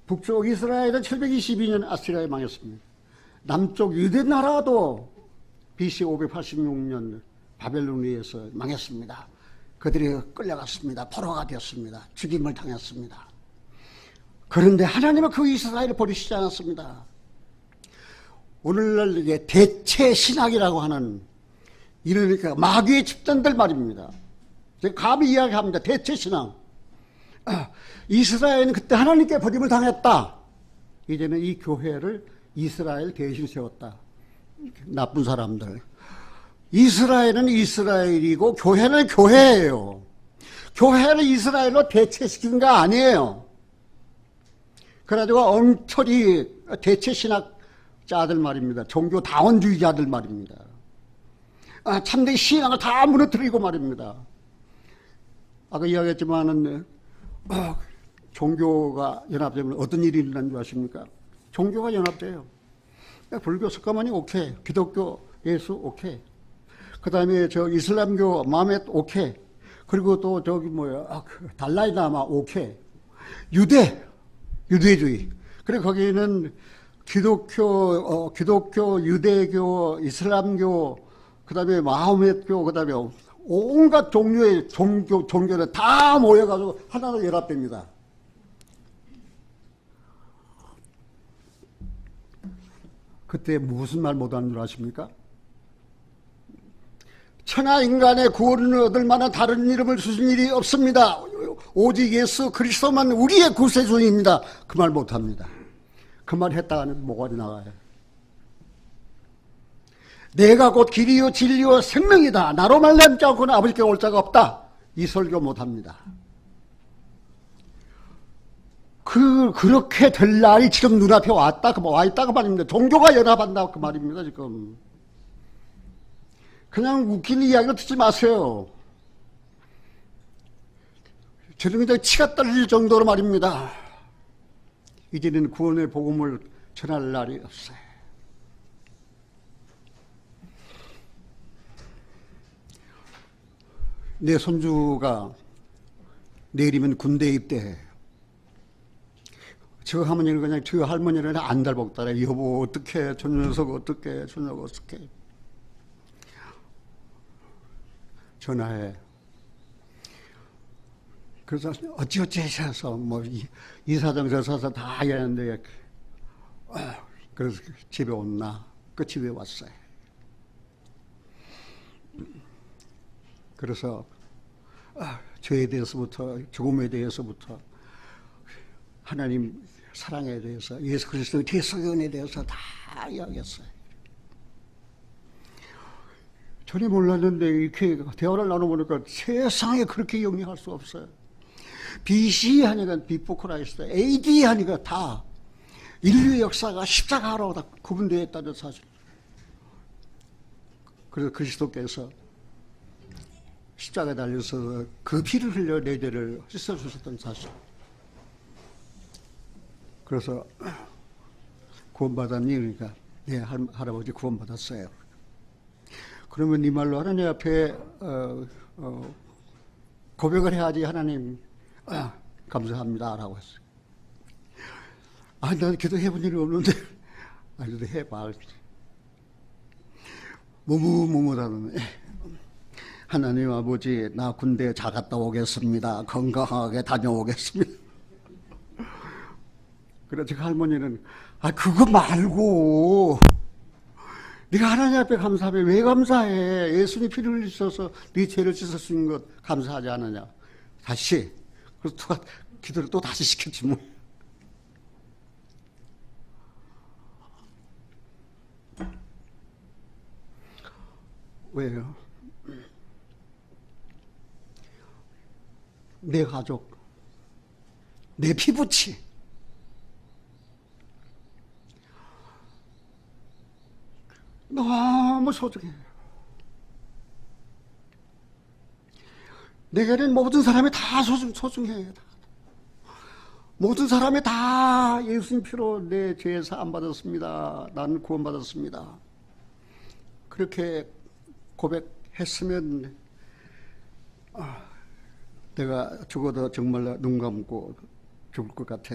북쪽 이스라엘은 722년 아시리아에 망했습니다. 남쪽 유대 나라도 BC 586년 바벨론에 의해서 망했습니다. 그들이 끌려갔습니다. 포로가 되었습니다. 죽임을 당했습니다. 그런데 하나님은 그 이스라엘을 버리시지 않았습니다. 오늘날 이게 대체 신학이라고 하는, 이러니까 마귀의 집단들 말입니다. 제가 감히 이야기합니다. 대체 신앙. 이스라엘은 그때 하나님께 버림을 당했다. 이제는 이 교회를 이스라엘 대신 세웠다. 나쁜 사람들. 이스라엘은 이스라엘이고 교회는 교회예요. 교회를 이스라엘로 대체시킨 거 아니에요. 그래가지고 엉터리 대체 신학자들 말입니다. 종교 다원주의자들 말입니다. 참된 신앙을 다 무너뜨리고 말입니다. 아까 이야기했지만은 종교가 연합되면 어떤 일이 일어나는 줄 아십니까? 종교가 연합돼요. 불교 석가모니 오케이, 기독교 예수 오케이, 그 다음에 저 이슬람교 마멧 오케이, 그리고 또 저기 달라이라마 오케이, 유대주의. 그래 거기는 기독교, 유대교, 이슬람교, 그 다음에 마호멧교, 그 다음에 온갖 종류의 종교를 다 모여가지고 하나로 연합됩니다. 그때 무슨 말 못하는 줄 아십니까? 천하 인간의 구원을 얻을 만한 다른 이름을 주신 일이 없습니다. 오직 예수 그리스도만 우리의 구세주입니다. 그 말 못합니다. 그 말 했다가는 모가지 나가요. 내가 곧 길이요 진리요 생명이다. 나로 말미암지 않고는 아버지께 올 자가 없다. 이 설교 못합니다. 그렇게 될 날이 지금 눈앞에 와 있다 그 말입니다. 종교가 연합한다 그 말입니다. 지금 그냥 웃기는 이야기를 듣지 마세요. 저는 그냥 치가 떨릴 정도로 말입니다. 이제는 구원의 복음을 전할 날이 없어요. 내 손주가 내일이면 군대 입대해. 저 할머니를 그냥 저 할머니를 안달복달해. 여보 어떡해, 저 녀석 어떡해, 저 녀석 어떡해. 전화해. 그래서 어찌어찌 해서 이사장 저사장 다 얘기하는데 그래서 집에 온나? 그 집에 왔어요. 그래서 죄에 대해서부터 죽음에 대해서부터 하나님 사랑에 대해서 예수 그리스도의 대속연에 대해서 다 이야기했어요. 전혀 몰랐는데 이렇게 대화를 나눠보니까 세상에 그렇게 영리할 수 없어요. BC 하니까 Before Christ, AD 하니까 다 인류의 역사가 십자가로 다 구분되어 있다는 사실. 그래서 그리스도께서 십자가에 달려서 그 피를 흘려 내 죄를 씻어주셨던 사실. 그래서 구원받았니? 그러니까 네, 할아버지 구원받았어요. 그러면 네 말로 하나님 앞에 고백을 해야지. 하나님 감사합니다 라고 했어요. 난 기도해 본 일이 없는데 그래도 해봐. 뭐뭐뭐뭐라는 하나님 아버지, 나 군대 잘 갔다 오겠습니다. 건강하게 다녀오겠습니다. 그래서 할머니는 그거 말고 네가 하나님 앞에 감사하면 왜 감사해? 예수님 피를 흘리셔서 네 죄를 씻으신 것 감사하지 않느냐? 다시. 그래서 또 기도를 또 다시 시켰지 뭐. 왜요? 내 가족, 내 피부치, 너무 소중해요. 내게는 모든 사람이 다 소중해요. 모든 사람이 다 예수님 피로 내 죄 사함 받았습니다. 나는 구원받았습니다. 그렇게 고백했으면 내가 죽어도 정말 눈 감고 죽을 것 같아.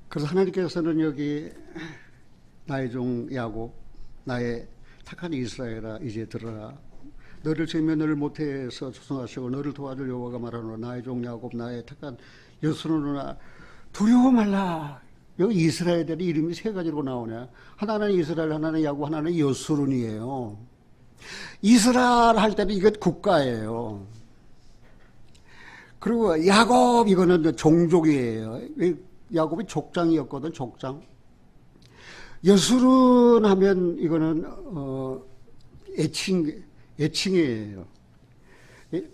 그래서 하나님께서는 여기 나의 종 야곱, 나의 착한 이스라엘아, 이제 들어라. 너를 죄며 너를 못해서 조성하시고 너를 도와줄 여호와가 말하노라. 나의 종 야곱, 나의 착한 여수로나 두려워 말라. 여기 이스라엘의 이름이 세 가지로 나오네. 하나는 이스라엘, 하나는 야곱, 하나는 여수론이에요. 이스라엘 할 때는 이게 국가예요. 그리고 야곱, 이거는 종족이에요. 야곱이 족장이었거든, 족장. 여수론 하면 이거는 애칭이에요.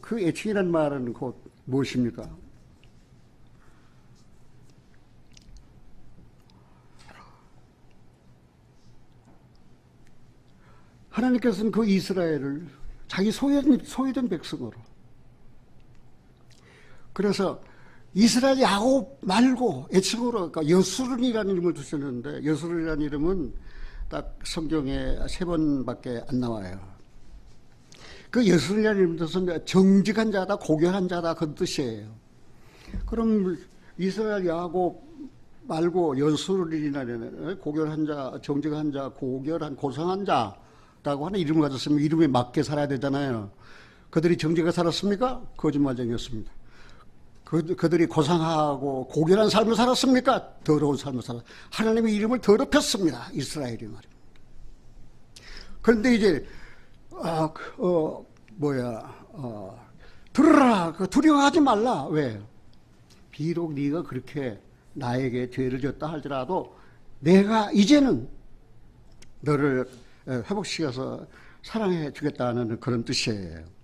그 애칭이란 말은 곧 무엇입니까? 하나님께서는 그 이스라엘을 자기 소유된 백성으로, 그래서 이스라엘 야곱 말고 애칭으로 그러니까 여수론이라는 이름을 두셨는데, 여수론이라는 이름은 딱 성경에 3번밖에 안 나와요. 그 여수론이라는 이름은 뜻은 정직한 자다, 고결한 자다, 그 뜻이에요. 그럼 이스라엘 야곱 말고 여수론이라는 고결한 자, 정직한 자, 고결한, 고상한 자라고 하는 이름을 가졌으면 이름에 맞게 살아야 되잖아요. 그들이 정직하게 살았습니까? 거짓말쟁이였습니다. 그들이 고상하고 고결한 삶을 살았습니까? 더러운 삶을 살았습니다. 하나님의 이름을 더럽혔습니다. 이스라엘이 말입니다. 그런데 이제 들으라, 두려워하지 말라. 왜? 비록 네가 그렇게 나에게 죄를 졌다 할지라도 내가 이제는 너를 회복시켜서 사랑해 주겠다는 그런 뜻이에요.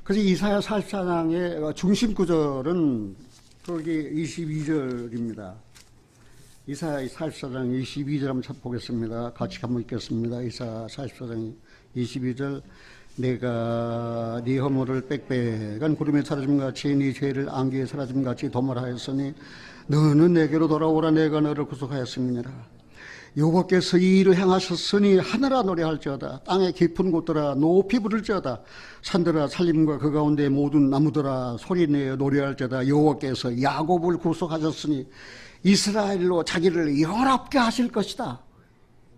그래서 이사야 44장의 중심 구절은 거기 22절입니다. 이사야 44장 22절 한번 보겠습니다. 같이 한번 읽겠습니다. 이사야 44장 22절. 내가 네 허물을 빽빽한 구름에 사라짐같이 네 죄를 안개에 사라짐같이 도말하였으니 너는 내게로 돌아오라. 내가 너를 구속하였음이니라. 여호와께서 이 일을 행하셨으니 하늘아 노래할지어다. 땅의 깊은 곳들아 높이 부를지어다. 산들아 살림과 그 가운데 모든 나무들아 소리내어 노래할지어다. 여호와께서 야곱을 구속하셨으니 이스라엘로 자기를 연합게 하실 것이다.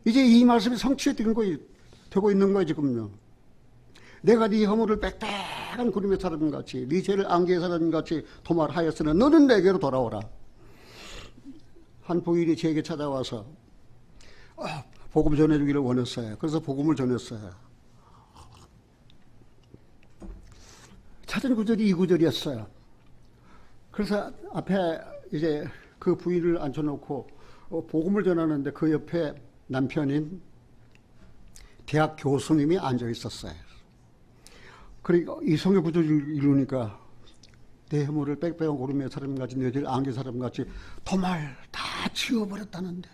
이제 이 말씀이 성취되고 있는 거예요. 지금요. 내가 네 허물을 빽빽한 구름의 사람같이 네 죄를 안개의 사람같이 도말하였으니 너는 내게로 돌아오라. 한 부인이 제게 찾아와서 복음 전해주기를 원했어요. 그래서 복음을 전했어요. 찾은 구절이 이 구절이었어요. 그래서 앞에 이제 그 부인을 앉혀놓고 복음을 전하는데 그 옆에 남편인 대학 교수님이 앉아 있었어요. 그러니까 이 성경 구절을 이루니까 내 허물을 빽빽한 구름의 사람같이 내 죄를 안개 사람같이 도말 다 지워버렸다는데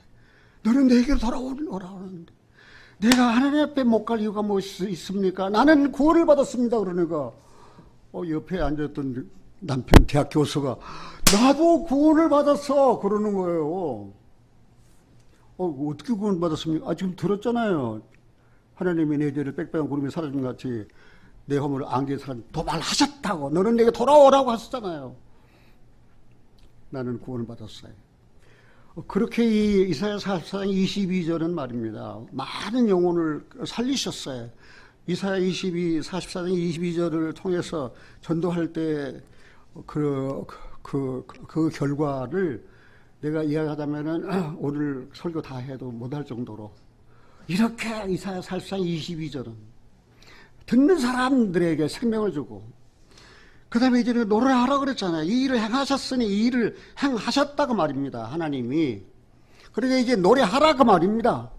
너는 내게로 돌아오라는데 내가 하나님 앞에 못 갈 이유가 무엇이 있습니까? 나는 구원을 받았습니다. 그러니까 옆에 앉았던 남편 대학 교수가 나도 구원을 받았어 그러는 거예요. 어떻게 구원받았습니까? 지금 들었잖아요. 하나님이 내 죄를 빽빽한 구름이 사라진 것 같이 내 허물을 안개에 사라진 도말하셨다고. 너는 내게 돌아오라고 하셨잖아요. 나는 구원을 받았어요. 그렇게 이 이사야 44장 22절은 말입니다. 많은 영혼을 살리셨어요. 이사야 44장 22절을 통해서 전도할 때 그 결과를 내가 이야기하자면은 오늘 설교 다 해도 못할 정도로 이렇게 이사야 44장 22절은 듣는 사람들에게 생명을 주고 그 다음에 이제는 노래하라고 그랬잖아요. 이 일을 행하셨으니 이 일을 행하셨다고 말입니다. 하나님이. 그러니까 이제 노래하라고 말입니다.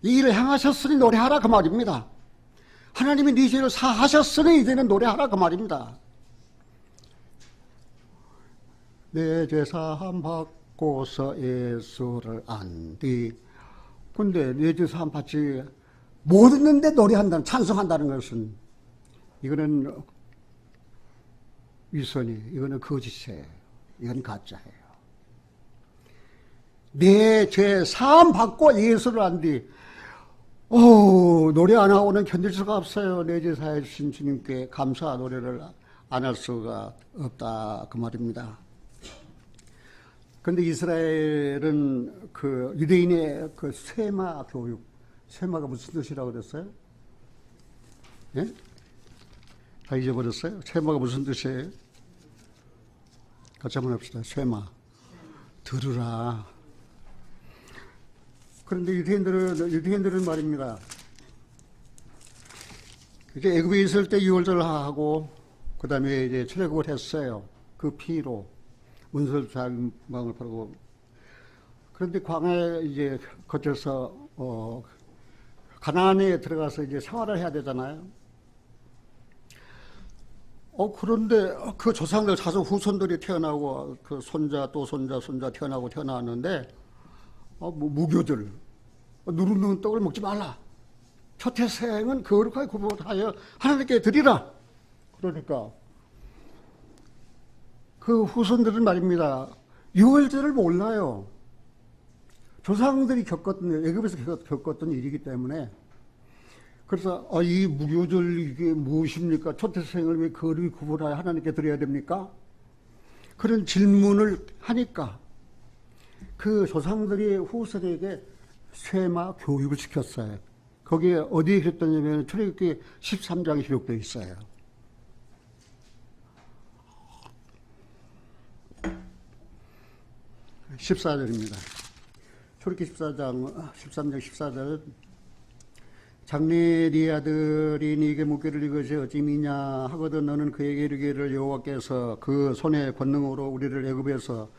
이 일을 행하셨으니 노래하라고 말입니다. 하나님이 네 죄를 사하셨으니 이제는 노래하라고 말입니다. 내 죄 사함 받고서 예수를 안디. 근데 내 죄 사함 받지 못 듣는데 노래한다는, 찬송한다는 것은 이거는 위선이, 이거는 거짓이에요. 이건 가짜예요. 내 죄 사함 받고 예수를 안디. 노래 안 하고는 견딜 수가 없어요. 내 죄 사해 주신 주님께 감사 노래를 안 할 수가 없다 그 말입니다. 그런데 이스라엘은 그 유대인의 그 세마 교육, 세마가 무슨 뜻이라고 그랬어요? 예? 다 잊어버렸어요? 세마가 무슨 뜻이에요? 같이 한번 합시다. 세마. 들으라. 그런데 유대인들은 말입니다. 이제 애굽에 있을 때 유월절을 하고, 그 다음에 이제 출애굽을 했어요. 그 피로. 문설 자방을 바르고. 그런데 광야에 이제 거쳐서, 가나안에 들어가서 이제 생활을 해야 되잖아요. 그런데 그 조상들 자손 후손들이 태어나고 그 손자 또 손자 태어나고 태어났는데 무교들 누르는 떡을 먹지 말라. 초태생은 거룩하게 구별하여 하나님께 드리라. 그러니까 그 후손들은 말입니다. 유월절을 몰라요. 조상들이 겪었던, 애굽에서 겪었던 일이기 때문에. 그래서 이 무교절 이게 무엇입니까? 초태생을 왜 거룩히 구분하여 하나님께 드려야 됩니까? 그런 질문을 하니까 그 조상들이 후손에게 세마 교육을 시켰어요. 거기에 어디에 기록되냐면 출애굽기 13장에 기록되어 있어요. (14절입니다) 출애굽기 13장 14절 장래 네 아들이 네게 묻기를 이것이 어찌미냐 하거든 너는 그에게 이르기를 여호와께서 그 손의 권능으로 우리를 애굽에서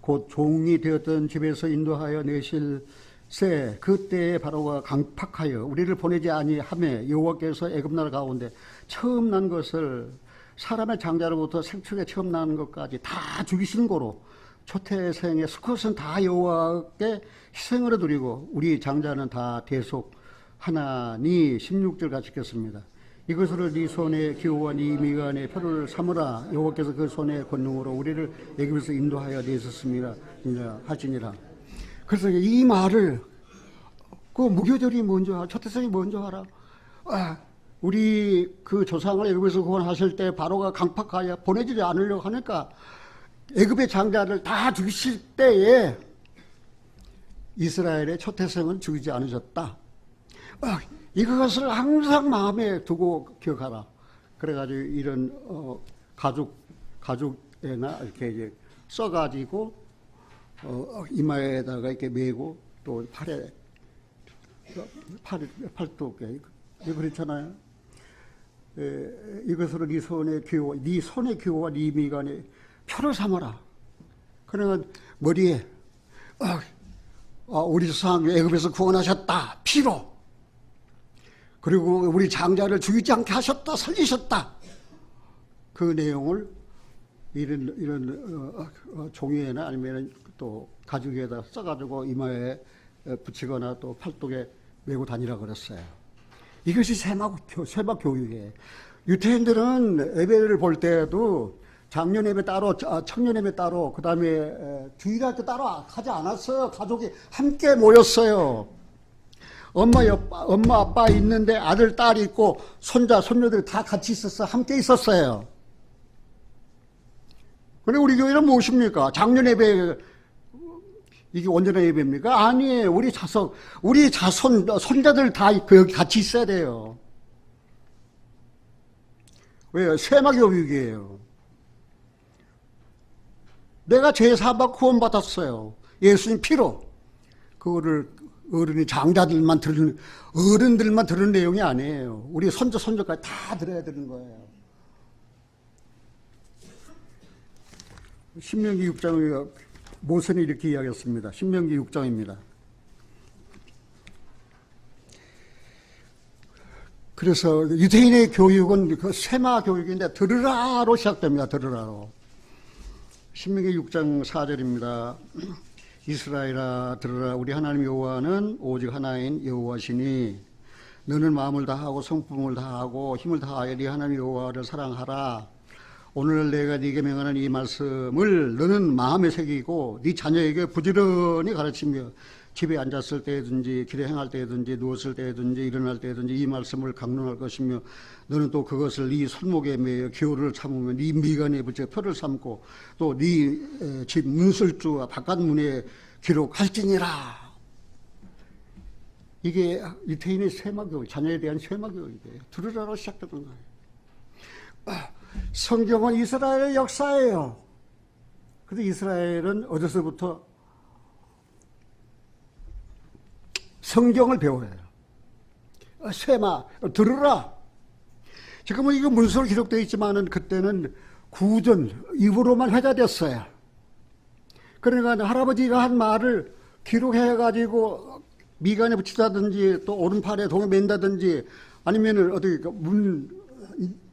곧 종이 되었던 집에서 인도하여 내실세 그때에 바로가 강팍하여 우리를 보내지 아니하매 여호와께서 애굽 나라 가운데 처음 난 것을 사람의 장자로부터 생축에 처음 난 것까지 다 죽이신 고로 초태생의 수컷은 다 여호와께 희생으로 드리고 우리 장자는 다 대속 하나니 16절 같이 읽겠습니다. 이것으로 네 손의 기호와 네 미간의 표를 삼으라. 여호와께서 그 손의 권능으로 우리를 애굽에서 인도하여 내셨습니다. 하시니라. 그래서 이 말을 그 무교절이 먼저 하라. 초태생이 먼저 하라. 우리 그 조상을 애굽에서 구원하실 때 바로가 강팍하여 보내지 않으려고 하니까 애굽의 장자를 다 죽이실 때에 이스라엘의 초태생은 죽이지 않으셨다. 이것을 항상 마음에 두고 기억하라. 그래가지고 이런 가죽에나 이렇게 이제 써가지고 이마에다가 이렇게 메고 또 팔뚝에 그렇잖아요. 이것으로 네 손의 기호와 네 미간에 표를 삼아라. 그러면 머리에 우리 조상 애굽에서 구원하셨다 피로. 그리고 우리 장자를 죽이지 않게 하셨다, 살리셨다. 그 내용을 이런 종이에나 아니면 또 가죽에다 써가지고 이마에 붙이거나 또 팔뚝에 메고 다니라 그랬어요. 이것이 세마 교육이에요. 유태인들은 예배를 볼 때에도 작년 예배 따로, 청년 예배 따로, 그 다음에 주일학교 따로 하지 않았어요. 가족이 함께 모였어요. 엄마, 아빠 있는데 아들, 딸 있고 손자, 손녀들 다 같이 있었어. 함께 있었어요. 그런데 우리 교회는 무엇입니까? 작년 예배, 이게 온전한 예배입니까? 아니에요. 우리 손자들 다 여기 같이 있어야 돼요. 왜요? 쇠마교육이에요. 내가 죄사받고 구원받았어요. 예수님 피로. 그거를 어른들만 들은 내용이 아니에요. 우리 손자까지 다 들어야 되는 거예요. 신명기 6장에 모세는 이렇게 이야기했습니다. 신명기 6장입니다. 그래서 유대인의 교육은 그 세마 교육인데 들으라로 시작됩니다. 들으라로. 신명기 6장 4절입니다. 이스라엘아 들으라. 우리 하나님 여호와는 오직 하나인 여호와시니 너는 마음을 다하고 성품을 다하고 힘을 다하여 네 하나님 여호와를 사랑하라. 오늘 내가 네게 명하는 이 말씀을 너는 마음에 새기고 네 자녀에게 부지런히 가르치며 집에 앉았을 때든지 길에 행할 때든지 누웠을 때든지 일어날 때든지 이 말씀을 강론할 것이며 너는 또 그것을 네 손목에 매여 기호를 삼으며 네 미간에 붙여 표를 삼고 또 네 집 문설주와 바깥 문에 기록할지니라. 이게 유태인의 세마교육, 자녀에 대한 세마교육이에요. 들으라로 시작되는 거예요. 성경은 이스라엘의 역사예요. 그런데 이스라엘은 어디서부터 성경을 배워요. 세마, 들으라. 지금은 이거 문서로 기록되어 있지만은 그때는 구전, 입으로만 회자됐어요. 그러니까 할아버지가 한 말을 기록해가지고 미간에 붙이다든지 또 오른팔에 동에 맨다든지 아니면은 어디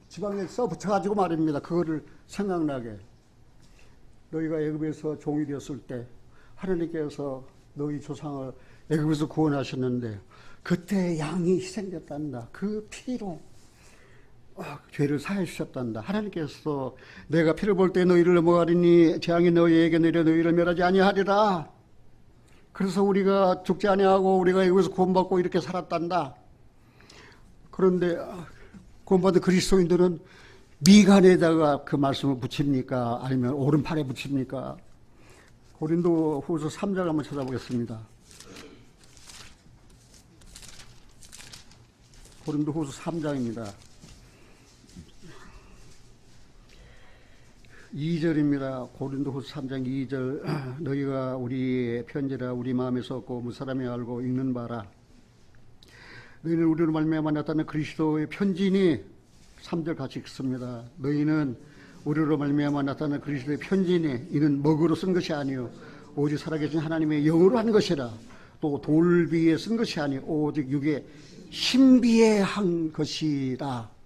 지방에 써 붙여가지고 말입니다. 그거를 생각나게. 너희가 애굽에서 종이 되었을 때 하나님께서 너희 조상을 애굽에서 구원하셨는데 그때 양이 희생됐단다. 그 피로 죄를 사해 주셨단다. 하나님께서 내가 피를 볼 때 너희를 넘어가리니 재앙이 너희에게 내려 너희를 멸하지 아니하리라. 그래서 우리가 죽지 아니하고 우리가 애굽에서 구원받고 이렇게 살았단다. 그런데 구원받은 그리스도인들은 미간에다가 그 말씀을 붙입니까? 아니면 오른팔에 붙입니까? 고린도 후서 3장 한번 찾아보겠습니다. 고린도 후서 3장입니다. 2절입니다. 고린도 후서 3장 2절. 너희가 우리의 편지라 우리 마음에 썼고 무사람이 알고 읽는 바라. 너희는 우리로 말미암아 나타난 그리스도의 편지니 3절 같이 읽습니다. 너희는 우리로 말미암아 나타난 그리스도의 편지니 이는 먹으로 쓴 것이 아니요 오직 살아계신 하나님의 영으로 한 것이라. 또 돌비에 쓴 것이 아니요 오직 육에 신비에 한 것이라.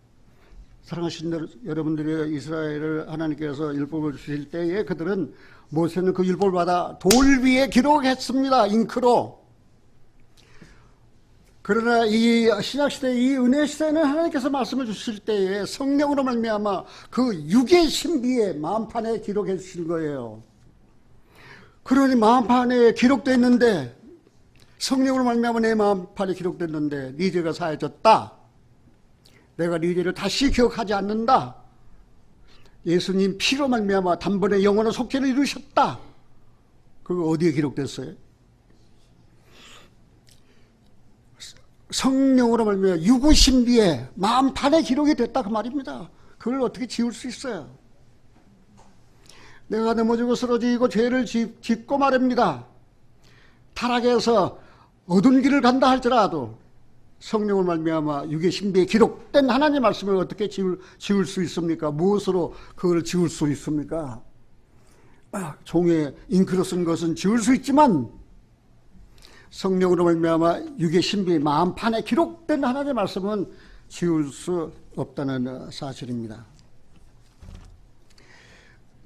사랑하신 여러분들의 이스라엘을 하나님께서 율법을 주실 때에 그들은 모세는 그 율법을 받아 돌비에 기록했습니다. 잉크로. 그러나 이 신약시대, 이 은혜시대는 하나님께서 말씀을 주실 때에 성령으로 말미암아 그 육의 신비에 마음판에 기록해 주신 거예요. 그러니 마음판에 기록됐는데 성령으로 말미암아 내 마음판에 기록됐는데 네 죄가 사해졌다. 내가 네 죄를 다시 기억하지 않는다. 예수님 피로 말미암아 단번에 영원한 속죄를 이루셨다. 그거 어디에 기록됐어요? 성령으로 말미암아 유구신비에 마음판에 기록이 됐다 그 말입니다. 그걸 어떻게 지울 수 있어요? 내가 넘어지고 쓰러지고 죄를 짓고 말입니다. 타락해서 어두운 길을 간다 할지라도 성령을 말미암아 육의 신비에 기록된 하나님의 말씀을 어떻게 지울 수 있습니까? 무엇으로 그걸 지울 수 있습니까? 종에 잉크로 쓴 것은 지울 수 있지만 성령으로 말미암아 육의 신비 마음판에 기록된 하나님의 말씀은 지울 수 없다는 사실입니다.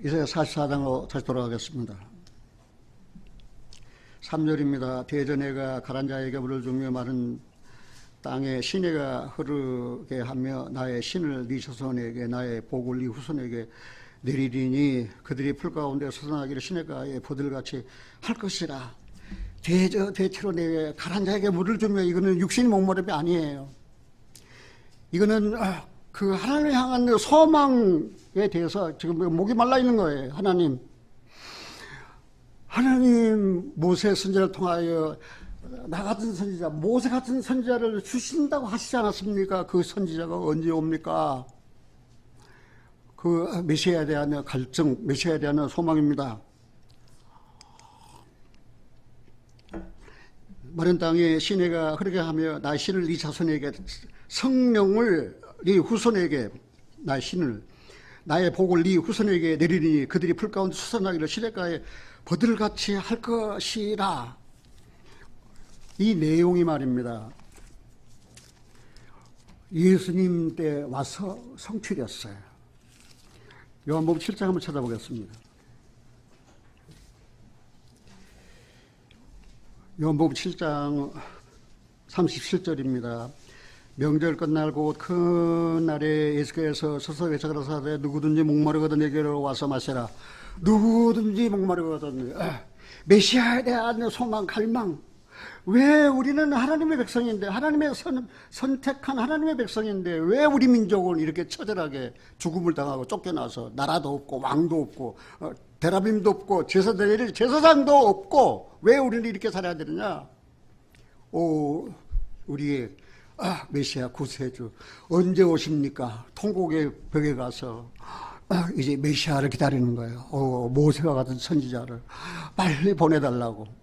이사야 44장으로 다시 돌아가겠습니다. 3절입니다. 대전해가 가란 자에게 물을 주며 마른 땅에 시내가 흐르게 하며 나의 신을 네 자손에게 나의 복을 네 후손에게 내리리니 그들이 풀 가운데 솟아나기를 시냇가에 버들같이 할 것이라. 대체로 내 가란 자에게 물을 주며, 이거는 육신의 목마름이 아니에요. 이거는 그 하나님을 향한 소망에 대해서 지금 목이 말라 있는 거예요. 하나님 모세 선지자를 통하여 나 같은 선지자, 모세 같은 선지자를 주신다고 하시지 않았습니까? 그 선지자가 언제 옵니까? 그 메시아에 대한 갈증, 메시아에 대한 소망입니다. 마른 땅에 시내가 흐르게 하며 나의 신을 네 자손에게, 성령을 네 후손에게, 나의 신을, 나의 복을 네 후손에게 내리니 그들이 풀 가운데 솟아나기를 시냇가에 버들같이 할 것이라. 이 내용이 말입니다, 예수님 때 와서 성취됐어요. 요한복음 7장 한번 찾아보겠습니다. 요한복음 7장 37절입니다. 명절 끝날 곧 큰 날에 예수께서 서서 외쳐가라사대 누구든지 목마르거든 내게로 와서 마시라. 누구든지 목마르거든, 메시아에 대한 소망, 갈망. 왜 우리는 하나님의 백성인데, 하나님의 선택한 하나님의 백성인데 왜 우리 민족은 이렇게 처절하게 죽음을 당하고 쫓겨나서 나라도 없고 왕도 없고 대라빔도 없고 제사장도 없고 왜 우리는 이렇게 살아야 되느냐? 우리의 메시아 구세주 언제 오십니까? 통곡의 벽에 가서 이제 메시아를 기다리는 거예요. 모세와 같은 선지자를 빨리 보내달라고.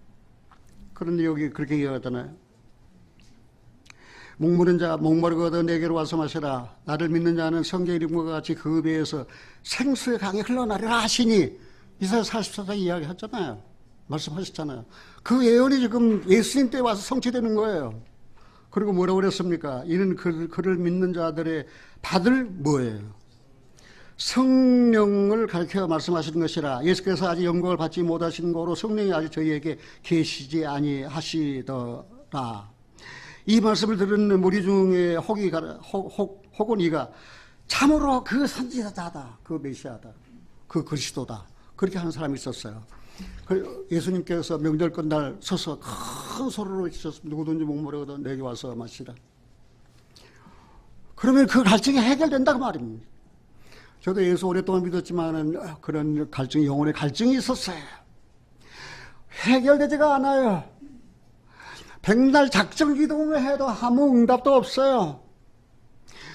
그런데 여기 그렇게 얘기하잖아요. 목마른 자 목마르거든 내게로 와서 마시라. 나를 믿는 자는 성경 이름과 같이 그 배에서 생수의 강이 흘러나리라 하시니, 이사야 44장 이야기했잖아요. 말씀하셨잖아요. 그 예언이 지금 예수님 때 와서 성취되는 거예요. 그리고 뭐라고 그랬습니까? 이는 그를 믿는 자들의 받을 뭐예요? 성령을 가르쳐 말씀하시는 것이라. 예수께서 아직 영광을 받지 못하신 거로 성령이 아직 저희에게 계시지 아니하시더라. 이 말씀을 들은 무리 중에 혹은 이가 참으로 그 선지자다, 그 메시아다, 그 그리스도다, 그렇게 하는 사람이 있었어요. 예수님께서 명절 끝날 서서 큰 소리로 외치셨습니다. 누구든지 목마르거든 내게 와서 마시라. 그러면 그 갈증이 해결된다고 말입니다. 저도 예수 오랫동안 믿었지만은 그런 갈증, 영혼의 갈증이 있었어요. 해결되지가 않아요. 백날 작정 기도를 해도 아무 응답도 없어요.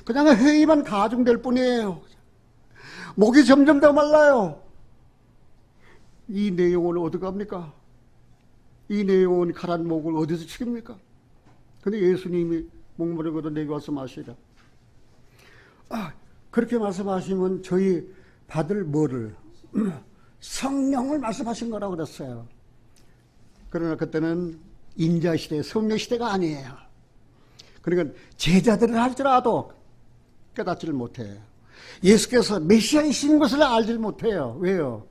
그냥 회의만 가중될 뿐이에요. 목이 점점 더 말라요. 이 내용을 어디 갑니까? 이 내용은 가란 목을 어디서 치깁니까? 근데 예수님이 목마르거든 내게 와서 마시라. 그렇게 말씀하시면 저희 받을 뭐를? 성령을 말씀하신 거라고 그랬어요. 그러나 그때는 인자시대, 성령시대가 아니에요. 그러니까 제자들을 할지라도 깨닫지를 못해요. 예수께서 메시아이신 것을 알지 못해요. 왜요?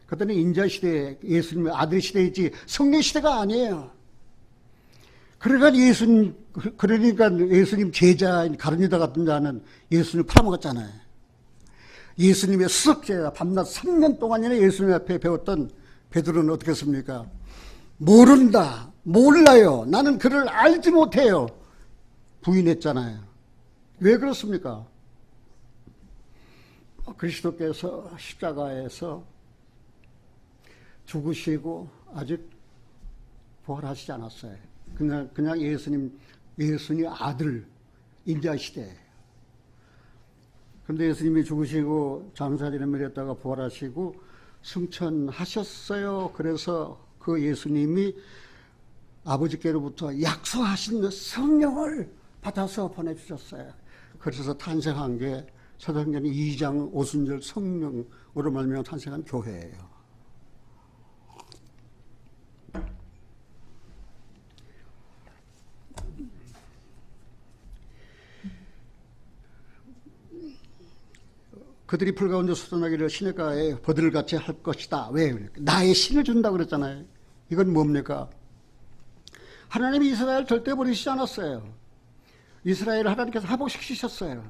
그때는 인자시대, 예수님의 아들 시대이지 성령시대가 아니에요. 그러니까 예수님 제자인 가룟유다 같은 자는 예수님을 팔아먹었잖아요. 예수님의 수석제자, 밤낮 3년 동안이나 예수님 앞에 배웠던 베드로는 어떻게 했습니까? 모른다, 몰라요, 나는 그를 알지 못해요, 부인했잖아요. 왜 그렇습니까? 그리스도께서 십자가에서 죽으시고 아직 부활하시지 않았어요. 그냥 예수님 아들, 인자시대. 그런데 예수님이 죽으시고 장사되는 일했다가 부활하시고 승천하셨어요. 그래서 그 예수님이 아버지께로부터 약속하신 성령을 받아서 보내주셨어요. 그래서 탄생한 게 사도행전 2장 오순절 성령으로 말미암아 탄생한 교회예요. 그들이 풀 가운데 솟아나기를 시냇가에 버들같이 할 것이다. 왜? 나의 신을 준다고 그랬잖아요. 이건 뭡니까? 하나님이 이스라엘 절대 버리시지 않았어요. 이스라엘을 하나님께서 회복시키셨어요.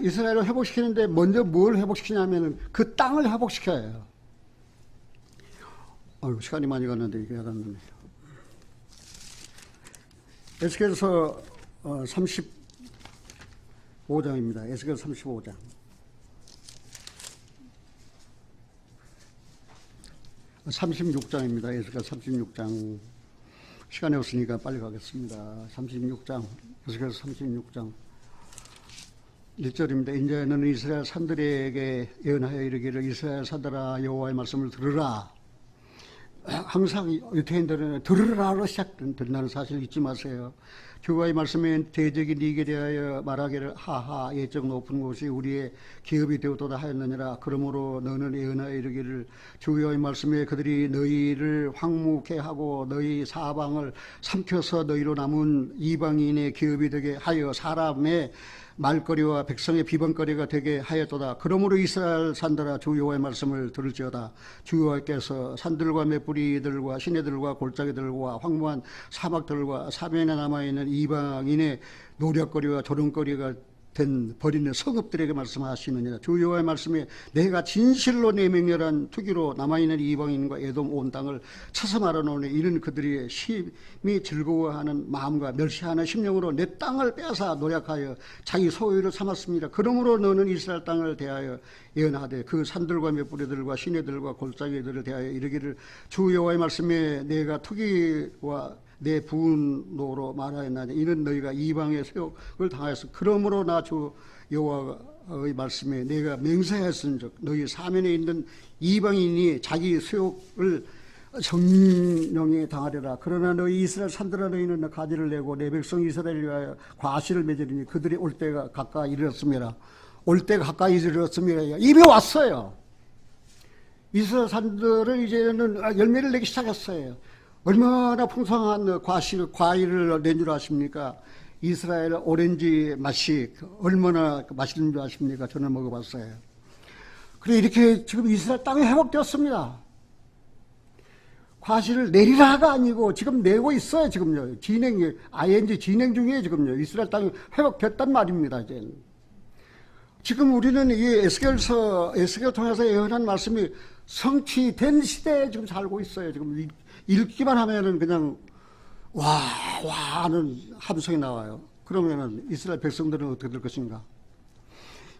이스라엘을 회복시키는데 먼저 뭘 회복시키냐면 그 땅을 회복시켜야 해요. 시간이 많이 갔는데 이게 알았네. 에스겔서 35장입니다. 에스겔 35장. (36장입니다) 에스겔 36장. 시간이 없으니까 빨리 가겠습니다. 36장, 에스겔 36장 1절입니다. 이제 너는 이스라엘 산들에게 예언하여 이르기를 이스라엘 산들아 여호와의 말씀을 들으라. 항상 유태인들은 들으라로 시작된다는 사실 잊지 마세요. 여호와의 말씀에 대적이 네게 대하여 말하기를 하하 예적 높은 곳이 우리의 기업이 되었도다 하였느니라. 그러므로 너는 예언하여 이르기를 여호와의 말씀에 그들이 너희를 황무케 하고 너희 사방을 삼켜서 너희로 남은 이방인의 기업이 되게 하여 사람의 말거리와 백성의 비방거리가 되게 하였도다. 그러므로 이스라엘 산들아 주 여호와의 말씀을 들을지어다. 주 여호와께서 산들과 맷뿌리들과 시내들과 골짜기들과 황무한 사막들과 사면에 남아있는 이방인의 노략거리와 조롱거리가 된 버리는 성읍들에게 말씀하시느니라. 주 여호와의 말씀에 내가 진실로 내 맹렬한 투기로 남아있는 이방인과 에돔 온 땅을 쳐서 말하노니 이는 그들이 심히 즐거워하는 마음과 멸시하는 심령으로 내 땅을 빼앗아 노략하여 자기 소유를 삼았습니다. 그러므로 너는 이스라엘 땅을 대하여 예언하되 그 산들과 맷뿌리들과 시내들과 골짜기들을 대하여 이르기를 주 여호와의 말씀에 내가 투기와 내 분노로 말하였나니 이는 너희가 이방의 세욕을 당하였어. 그러므로 나 주 여호와의 말씀에 내가 맹세하였은즉 너희 사면에 있는 이방인이 자기 세욕을 정령에 당하리라. 그러나 너희 이스라엘 산들아 너희는 가지를 내고 내 백성 이스라엘을 위하여 과실을 맺으리니 그들이 올 때가 가까이 이르렀습니다. 올 때가 가까이 이르렀습니다. 이미 왔어요. 이스라엘 산들은 이제는 열매를 내기 시작했어요. 얼마나 풍성한 과일을 낸 줄 아십니까? 이스라엘 오렌지 맛이 얼마나 맛있는 줄 아십니까? 저는 먹어봤어요. 그래 이렇게 지금 이스라엘 땅이 회복되었습니다. 과실을 내리라가 아니고 지금 내고 있어요. 지금요. ING 진행 중이에요. 지금요. 이스라엘 땅이 회복됐단 말입니다. 이제. 지금 우리는 이 에스겔 통해서 예언한 말씀이 성취된 시대에 지금 살고 있어요. 지금 읽기만 하면은 그냥 와 하는 함성이 나와요. 그러면은 이스라엘 백성들은 어떻게 될 것인가?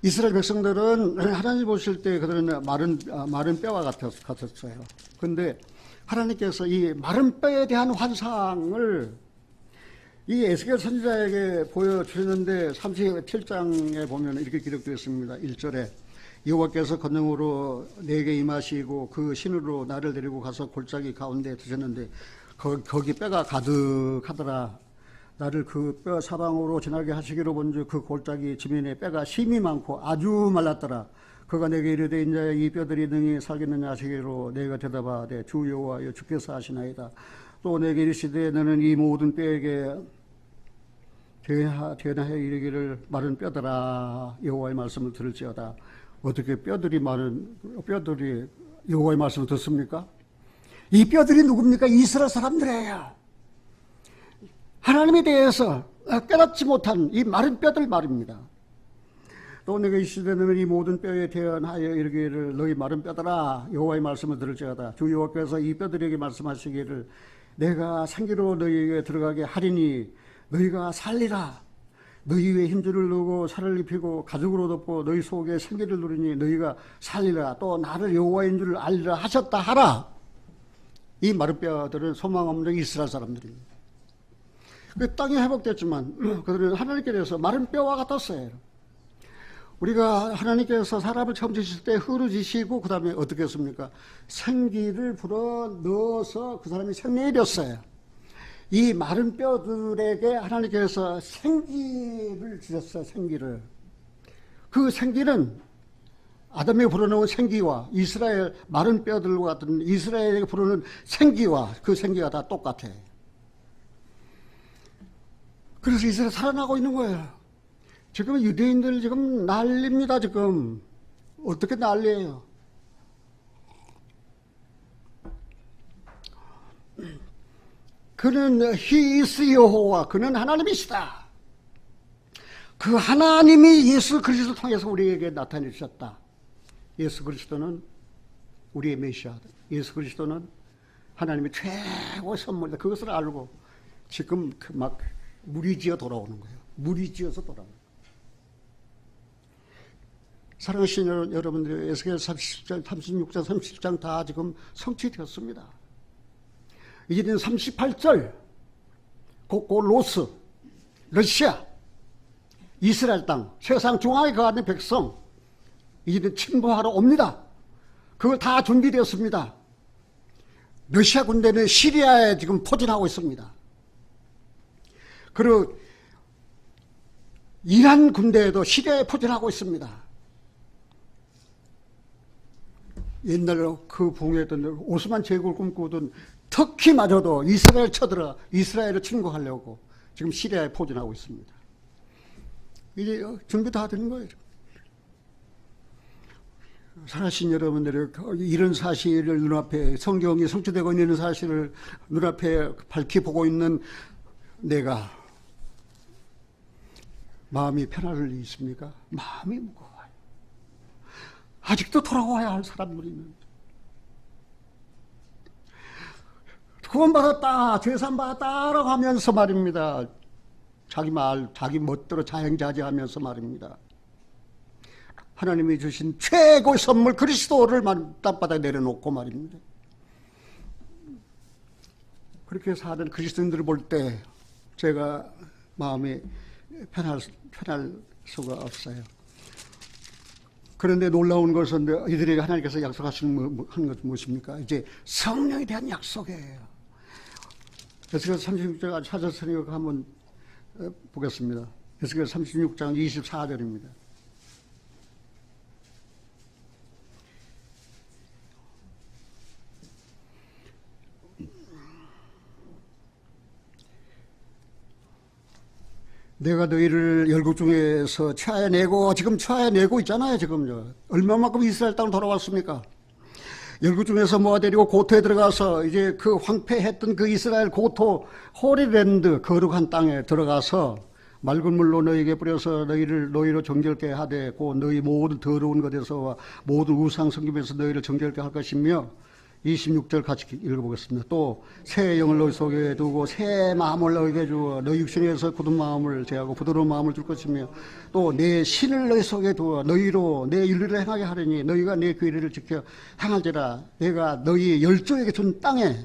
이스라엘 백성들은 하나님 보실 때 그들은 마른 뼈와 같았어요. 그런데 하나님께서 이 마른 뼈에 대한 환상을 이 에스겔 선지자에게 보여주셨는데 37장에 보면 이렇게 기록되어 있습니다. 1절에 여호와께서 권능으로 내게 임하시고 그 신으로 나를 데리고 가서 골짜기 가운데 드셨는데 거기 뼈가 가득하더라. 나를 그 뼈 사방으로 지나게 하시기로 본즉 그 골짜기 지면에 뼈가 심이 많고 아주 말랐더라. 그가 내게 이르되 인자야 이 뼈들이 능히 살겠느냐 하시기로 내가 대답하되 주 여호와여 주께서 하시나이다. 또 내게 이르시되 너는 이 모든 뼈에게 대하여 이르기를 마른 뼈들아 여호와의 말씀을 들을지어다. 어떻게 뼈들이 여호와의 말씀을 듣습니까? 이 뼈들이 누굽니까? 이스라엘 사람들이에요. 하나님에 대해서 깨닫지 못한 이 마른 뼈들 말입니다. 또 내가 이시되 너는 이 모든 뼈에 대하여 이르기를 너희 마른 뼈들아 여호와의 말씀을 들을지어다. 주 여호와께서 이 뼈들에게 말씀하시기를 내가 생기로 너희에게 들어가게 하리니 너희가 살리라. 너희 위에 힘줄을 놓고 살을 입히고 가죽으로 덮고 너희 속에 생기를 누리니 너희가 살리라. 또 나를 여호와인 줄 알리라 하셨다 하라. 이 마른 뼈들은 소망 없는 이스라엘 사람들입니다. 그 땅이 회복됐지만 그들은 하나님께 대해서 마른 뼈와 같았어요. 우리가 하나님께서 사람을 처음 지실 때 흐르지시고 그 다음에 어떻게 했습니까? 생기를 불어 넣어서 그 사람이 생명이 됐어요. 이 마른 뼈들에게 하나님께서 생기를 주셨어요. 생기를. 그 생기는 아담에게 불어넣은 생기와 이스라엘 마른 뼈들과 같은 이스라엘에게 불어넣은 생기와 그 생기가 다 똑같아요. 그래서 이스라엘 살아나고 있는 거예요. 지금 유대인들 지금 난립니다. 지금 어떻게 난리예요? 그는 He is 여호와, 그는 하나님이시다. 그 하나님이 예수 그리스도를 통해서 우리에게 나타내셨다. 예수 그리스도는 우리의 메시아다. 예수 그리스도는 하나님의 최고의 선물이다. 그것을 알고 지금 막 무리지어 돌아오는 거예요. 무리지어서 돌아오는 거예요. 사랑하시는 여러분들, 에스겔 37장, 36장, 37장 다 지금 성취되었습니다. 이제는 38절, 로스, 러시아, 이스라엘 땅, 세상 중앙에 거하는 백성, 이제는 침공하러 옵니다. 그거 다 준비되었습니다. 러시아 군대는 시리아에 지금 포진하고 있습니다. 그리고 이란 군대에도 시리아에 포진하고 있습니다. 옛날에 그 붕괴했던 오스만 제국을 꿈꾸던 터키마저도 이스라엘 쳐들어 이스라엘을 침공하려고 지금 시리아에 포진하고 있습니다. 이제 준비 다 되는 거예요. 살아신 여러분들이 이런 사실을 눈앞에, 성경이 성취되고 있는 사실을 눈앞에 밝히 보고 있는 내가 마음이 편할 리 있습니까? 마음이 무거워요. 아직도 돌아와야 할 사람들이 있는데, 구원받았다, 죄산받았다라고 하면서 말입니다. 자기 멋대로 자행자재하면서 말입니다. 하나님이 주신 최고의 선물 그리스도를 땅바닥에 내려놓고 말입니다. 그렇게 사는 그리스도인들을 볼 때 제가 마음이 편할 수가 없어요. 그런데 놀라운 것은 이들에게 하나님께서 약속하시는 것은 무엇입니까? 이제 성령에 대한 약속이에요. 에스겔 36장 찾았으니까 한번 보겠습니다. 에스겔 36장 24절입니다. 내가 너희를 열국 중에서 쳐내고, 지금 쳐내고 있잖아요. 지금요. 얼마만큼 이스라엘 땅으로 돌아왔습니까? 열국 중에서 모아내리고 고토에 들어가서 이제 그 황폐했던 그 이스라엘 고토 호리랜드 거룩한 땅에 들어가서 맑은 물로 너희에게 뿌려서 너희로 정결케 하되 고 너희 모든 더러운 것에서 모든 우상 섬김에서 너희를 정결케 할 것이며, 26절 같이 읽어보겠습니다. 또 새 영을 너희 속에 두고 새 마음을 너희에게 주어 너희 육신에서 굳은 마음을 제하고 부드러운 마음을 줄 것이며, 또 내 신을 너희 속에 두어 너희로 내 윤리를 행하게 하려니 너희가 내 규례를 지켜 행할지라. 내가 너희 열조에게 준 땅에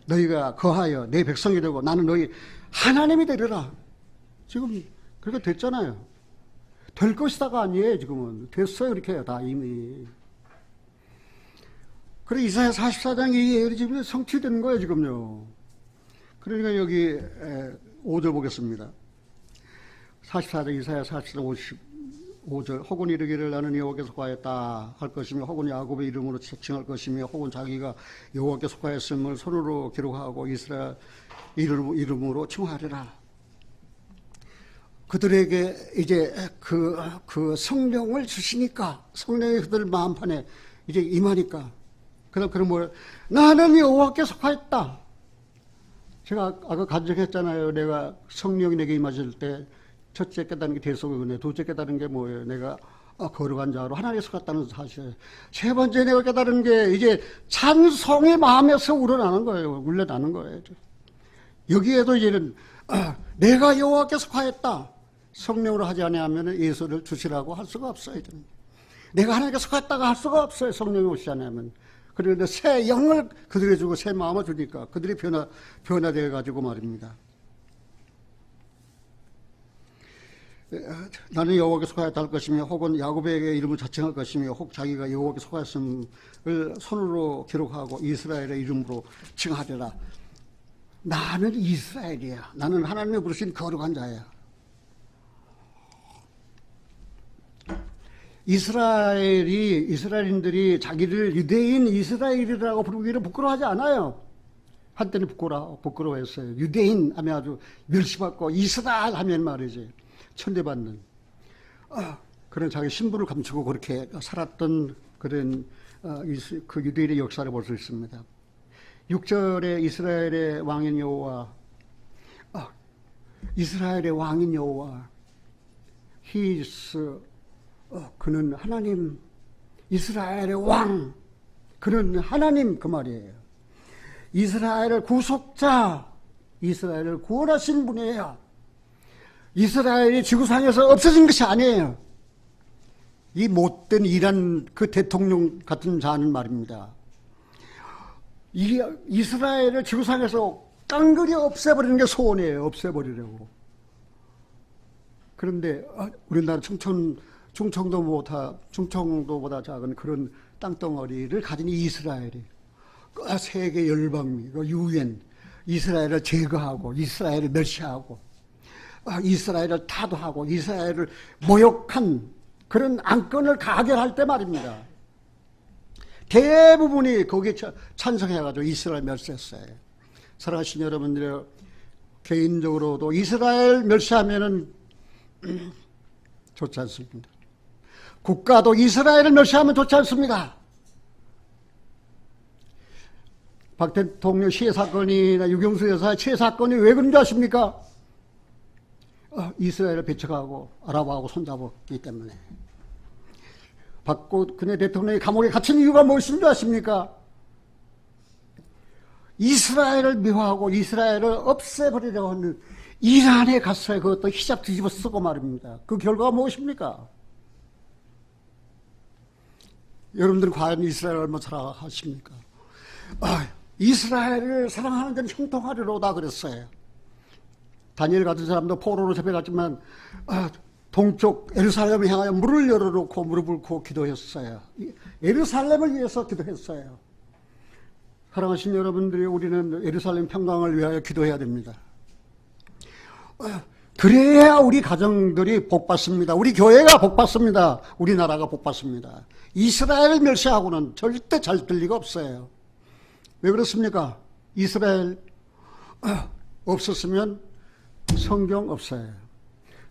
너희가 거하여 내 백성이 되고 나는 너희 하나님이 되리라. 지금 그렇게 됐잖아요. 될 것이다가 아니에요. 지금은 됐어요. 이렇게 다 이미. 그래, 이사야 44장이 이 예언이 지금 성취되는 거예요, 지금요. 그러니까 여기 5절 보겠습니다. 44장, 이사야 44장 55절. 혹은 이르기를 나는 여호와께 속하였다 할 것이며, 혹은 야곱의 이름으로 칭할 것이며, 혹은 자기가 여호와께 속하였음을 손으로 기록하고 이스라엘 이름으로 칭하리라. 그들에게 이제 그 성령을 주시니까, 성령이 그들 마음판에 이제 임하니까, 그럼 뭐, 나는 여호와께 속하였다. 제가 아까 간증했잖아요. 내가 성령이 내게 임하실 때 첫째 깨달은 게 대속의 은혜, 둘째 깨달은 게 뭐예요? 내가 거룩한 자로 하나님께 속았다는 사실. 세 번째 내가 깨달은 게 이제 찬송이 마음에서 우러나는 거예요. 울려나는 거예요. 여기에도 이제는 내가 여호와께 속하였다. 성령으로 하지 아니하면 예수를 주시라고 할 수가 없어요. 이제는. 내가 하나님께 속했다가 할 수가 없어요. 성령이 오시지 않으면. 그런데 새 영을 그들에게 주고 새 마음을 주니까 그들이 변화되어 가지고 말입니다. 나는 여호와께 속하였다 할 것이며, 혹은 야곱에게 이름을 자칭할 것이며, 혹 자기가 여호와께 속하였음을 손으로 기록하고 이스라엘의 이름으로 칭하리라. 나는 이스라엘이야. 나는 하나님이 부르신 거룩한 자야. 이스라엘인들이 자기를 유대인 이스라엘이라고 부르기를 부끄러워하지 않아요. 한때는 부끄러워했어요. 유대인 하면 아주 멸시받고, 이스라엘 하면 말이지 천대받는 그런 자기 신분을 감추고 그렇게 살았던 그런 그 유대인의 역사를 볼 수 있습니다. 6절에 이스라엘의 왕인 여호와, 이스라엘의 왕인 여호와, 그는 하나님, 이스라엘의 왕, 그는 하나님 그 말이에요. 이스라엘의 구속자, 이스라엘을 구원하신 분이에요. 이스라엘이 지구상에서 없어진 것이 아니에요. 이 못된 이란 그 대통령 같은 자는 말입니다. 이스라엘을 지구상에서 깡그리 없애버리는 게 소원이에요. 없애버리려고. 그런데 우리나라 충청도보다 작은 그런 땅덩어리를 가진 이스라엘이 세계 열방미, 유엔, 이스라엘을 제거하고 이스라엘을 멸시하고 이스라엘을 타도하고 이스라엘을 모욕한 그런 안건을 가결할 때 말입니다. 대부분이 거기에 찬성해가지고 이스라엘 멸시했어요. 사랑하신 여러분들, 개인적으로도 이스라엘 멸시하면은 좋지 않습니다. 국가도 이스라엘을 멸시하면 좋지 않습니다. 박 대통령 시해 사건이나 유경수 여사의 시해 사건이 왜 그런 줄 아십니까? 이스라엘을 배척하고 아랍하고 손잡았기 때문에. 박근혜 대통령이 감옥에 갇힌 이유가 무엇인 줄 아십니까? 이스라엘을 미워하고 이스라엘을 없애버리려고 하는 이란에 갔어요. 그것도 히잡 뒤집어 쓰고 말입니다. 그 결과가 무엇입니까? 여러분들은 과연 이스라엘을 얼마나 사랑하십니까? 이스라엘을 사랑하는 데는 형통하리로다 그랬어요. 다니엘 같은 사람도 포로로 잡혀갔지만 동쪽 예루살렘을 향하여 문을 열어놓고 무릎을 꿇고 기도했어요. 예루살렘을 위해서 기도했어요. 사랑하신 여러분들이, 우리는 예루살렘 평강을 위하여 기도해야 됩니다. 그래야 우리 가정들이 복받습니다. 우리 교회가 복받습니다. 우리나라가 복받습니다. 이스라엘을 멸시하고는 절대 잘 될 리가 없어요. 왜 그렇습니까? 이스라엘 없었으면 성경 없어요.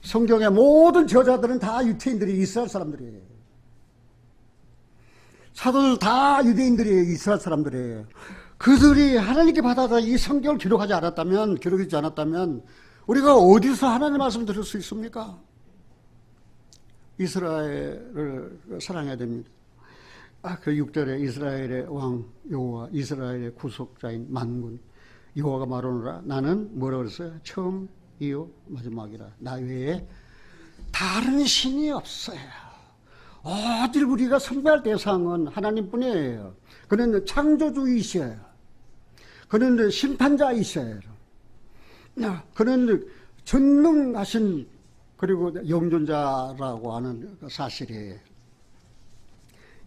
성경의 모든 저자들은 다 유태인들이 이스라엘 사람들이에요. 사도들 다 유대인들이에요. 이스라엘 사람들이에요. 그들이 하나님께 받아서 이 성경을 기록하지 않았다면 우리가 어디서 하나님의 말씀을 들을 수 있습니까? 이스라엘을 사랑해야 됩니다. 그 6절에 이스라엘의 왕 여호와, 이스라엘의 구속자인 만군 여호와가 말하노라. 나는 뭐라고 그랬어요? 처음, 이후, 마지막이라. 나 외에 다른 신이 없어요. 어딜 우리가 선배할 대상은 하나님뿐이에요. 그는 창조주이셔요. 그는 심판자이셔요. 그는 전능하신, 그리고 영존자라고 하는 사실이에요.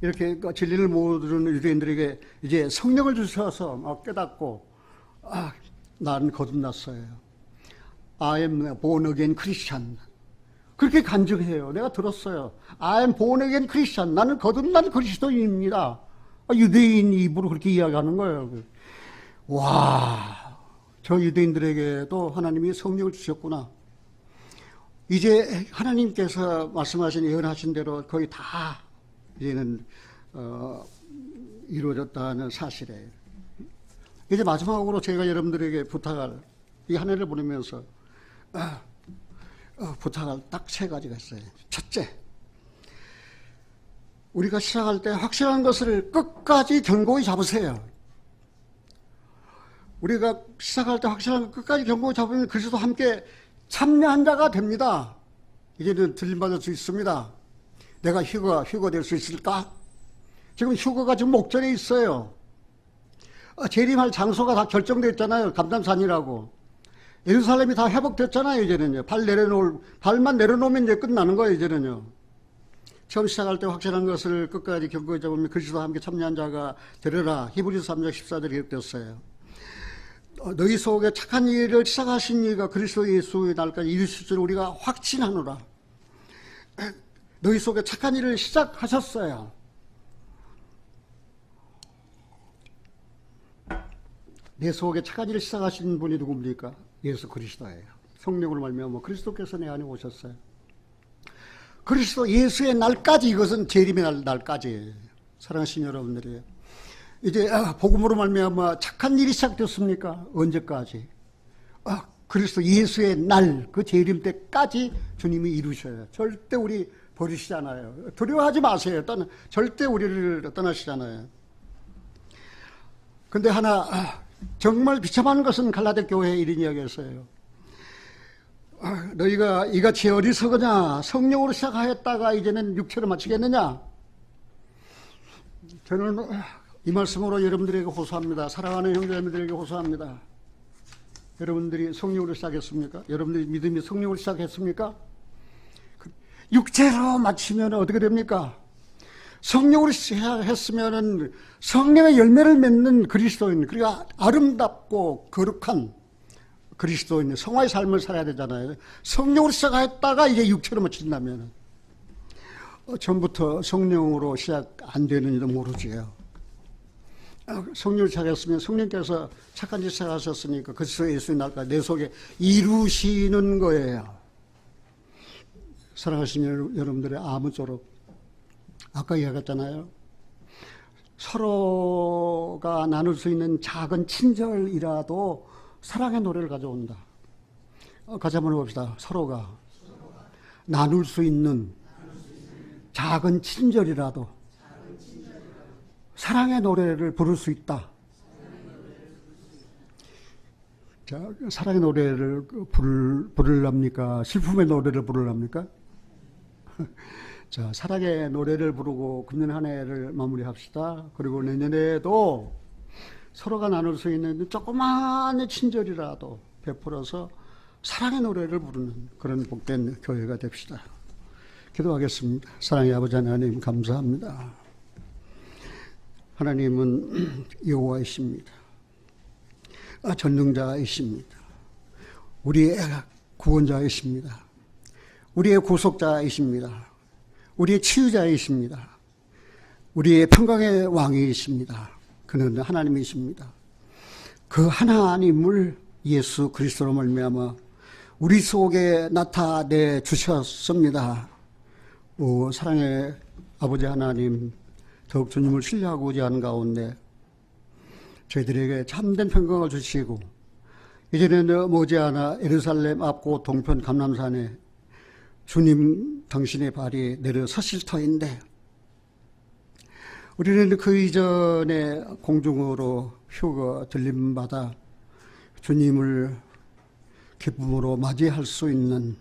이렇게 진리를 모르는 유대인들에게 이제 성령을 주셔서 깨닫고, 나는 거듭났어요. I am born again Christian. 그렇게 간증해요. 내가 들었어요. I am born again Christian. 나는 거듭난 그리스도인입니다. 유대인 입으로 그렇게 이야기하는 거예요. 와, 저 유대인들에게도 하나님이 성령을 주셨구나. 이제 하나님께서 말씀하신, 예언하신 대로 거의 다 이제는 이루어졌다는 사실이에요. 이제 마지막으로 제가 여러분들에게 부탁할, 이 한 해를 보내면서 부탁할 딱 3가지가 있어요. 첫째, 우리가 시작할 때 확실한 것을 끝까지 견고히 잡으세요. 우리가 시작할 때 확실한 것 끝까지 견고히 잡으면 그리스도 함께 참여한 자가 됩니다. 이제는 들림받을 수 있습니다. 내가 휴거 될 수 있을까? 지금 휴거가 지금 목전에 있어요. 재림할 장소가 다 결정됐잖아요. 감람산이라고. 예루살렘이 다 회복됐잖아요. 이제는요. 발만 내려놓으면 이제 끝나는 거예요. 이제는요. 처음 시작할 때 확실한 것을 끝까지 견고히 잡으면 그리스도와 함께 참여한 자가 되리라. 히브리서 3장 14절에 기록되었어요. 너희 속에 착한 일을 시작하신 이가 그리스도 예수의 날까지 이루실 줄 우리가 확신하노라. 너희 속에 착한 일을 시작하셨어요. 내 속에 착한 일을 시작하신 분이 누굽니까? 예수 그리스도예요. 성령으로 말미암아 그리스도께서 내 안에 오셨어요. 그리스도 예수의 날까지, 이것은 재림의 날까지예요. 사랑하신 여러분들이, 이제 복음으로 말미암아 착한 일이 시작됐습니까? 언제까지? 그리스도 예수의 날, 그 재림 때까지 주님이 이루셔요. 절대 우리 버리시잖아요. 두려워하지 마세요. 절대 우리를 떠나시잖아요. 근데 하나 정말 비참한 것은 갈라디 교회의 이런 이야기였어요. 너희가 이같이 어리석으냐? 성령으로 시작하였다가 이제는 육체로 마치겠느냐? 저는 이 말씀으로 여러분들에게 호소합니다. 사랑하는 형제자매들에게 호소합니다. 여러분들이 성령으로 시작했습니까? 여러분들이 믿음이 성령으로 시작했습니까? 육체로 마치면 어떻게 됩니까? 성령으로 시작했으면 성령의 열매를 맺는 그리스도인, 그리고 아름답고 거룩한 그리스도인, 성화의 삶을 살아야 되잖아요. 성령으로 시작했다가 이제 육체로 마친다면 전부터 성령으로 시작 안 되는지도 모르지요. 성령을 시작했으면 성령께서 착한 짓 시작하셨으니까 그리스도 예수의 날까 내 속에 이루시는 거예요. 사랑하시는 여러분들의 아무쪼록 아까 이야기했잖아요. 서로가 나눌 수 있는 작은 친절이라도 사랑의 노래를 가져온다. 같이 한번 해봅시다. 서로가 나눌 수 있는 작은 친절이라도 사랑의 노래를 부를 수 있다. 자, 사랑의 노래를 부르랍니까? 슬픔의 노래를 부르랍니까? 자, 사랑의 노래를 부르고 금년 한 해를 마무리합시다. 그리고 내년에도 서로가 나눌 수 있는 조그마한 친절이라도 베풀어서 사랑의 노래를 부르는 그런 복된 교회가 됩시다. 기도하겠습니다. 사랑의 아버지 하나님 감사합니다. 하나님은 여호와이십니다. 전능자이십니다. 우리의 구원자이십니다. 우리의 구속자이십니다. 우리의 치유자이십니다. 우리의 평강의 왕이십니다. 그는 하나님이십니다. 그 하나님을 예수 그리스도로 말미암아 우리 속에 나타내 주셨습니다. 오, 사랑의 아버지 하나님, 더욱 주님을 신뢰하고자 하는 가운데 저희들에게 참된 평강을 주시고 이제는 머지않아 예루살렘 앞고 동편 감람산에 주님 당신의 발이 내려 서실 터인데 우리는 그 이전에 공중으로 휴거 들림마다 주님을 기쁨으로 맞이할 수 있는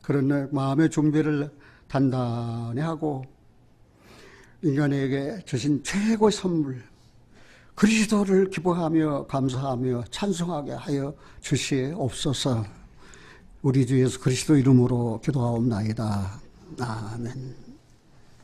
그런 마음의 준비를 단단히 하고 인간에게 주신 최고의 선물 그리스도를 기뻐하며 감사하며 찬송하게 하여 주시옵소서. 우리 주 예수 그리스도 이름으로 기도하옵나이다. 아멘.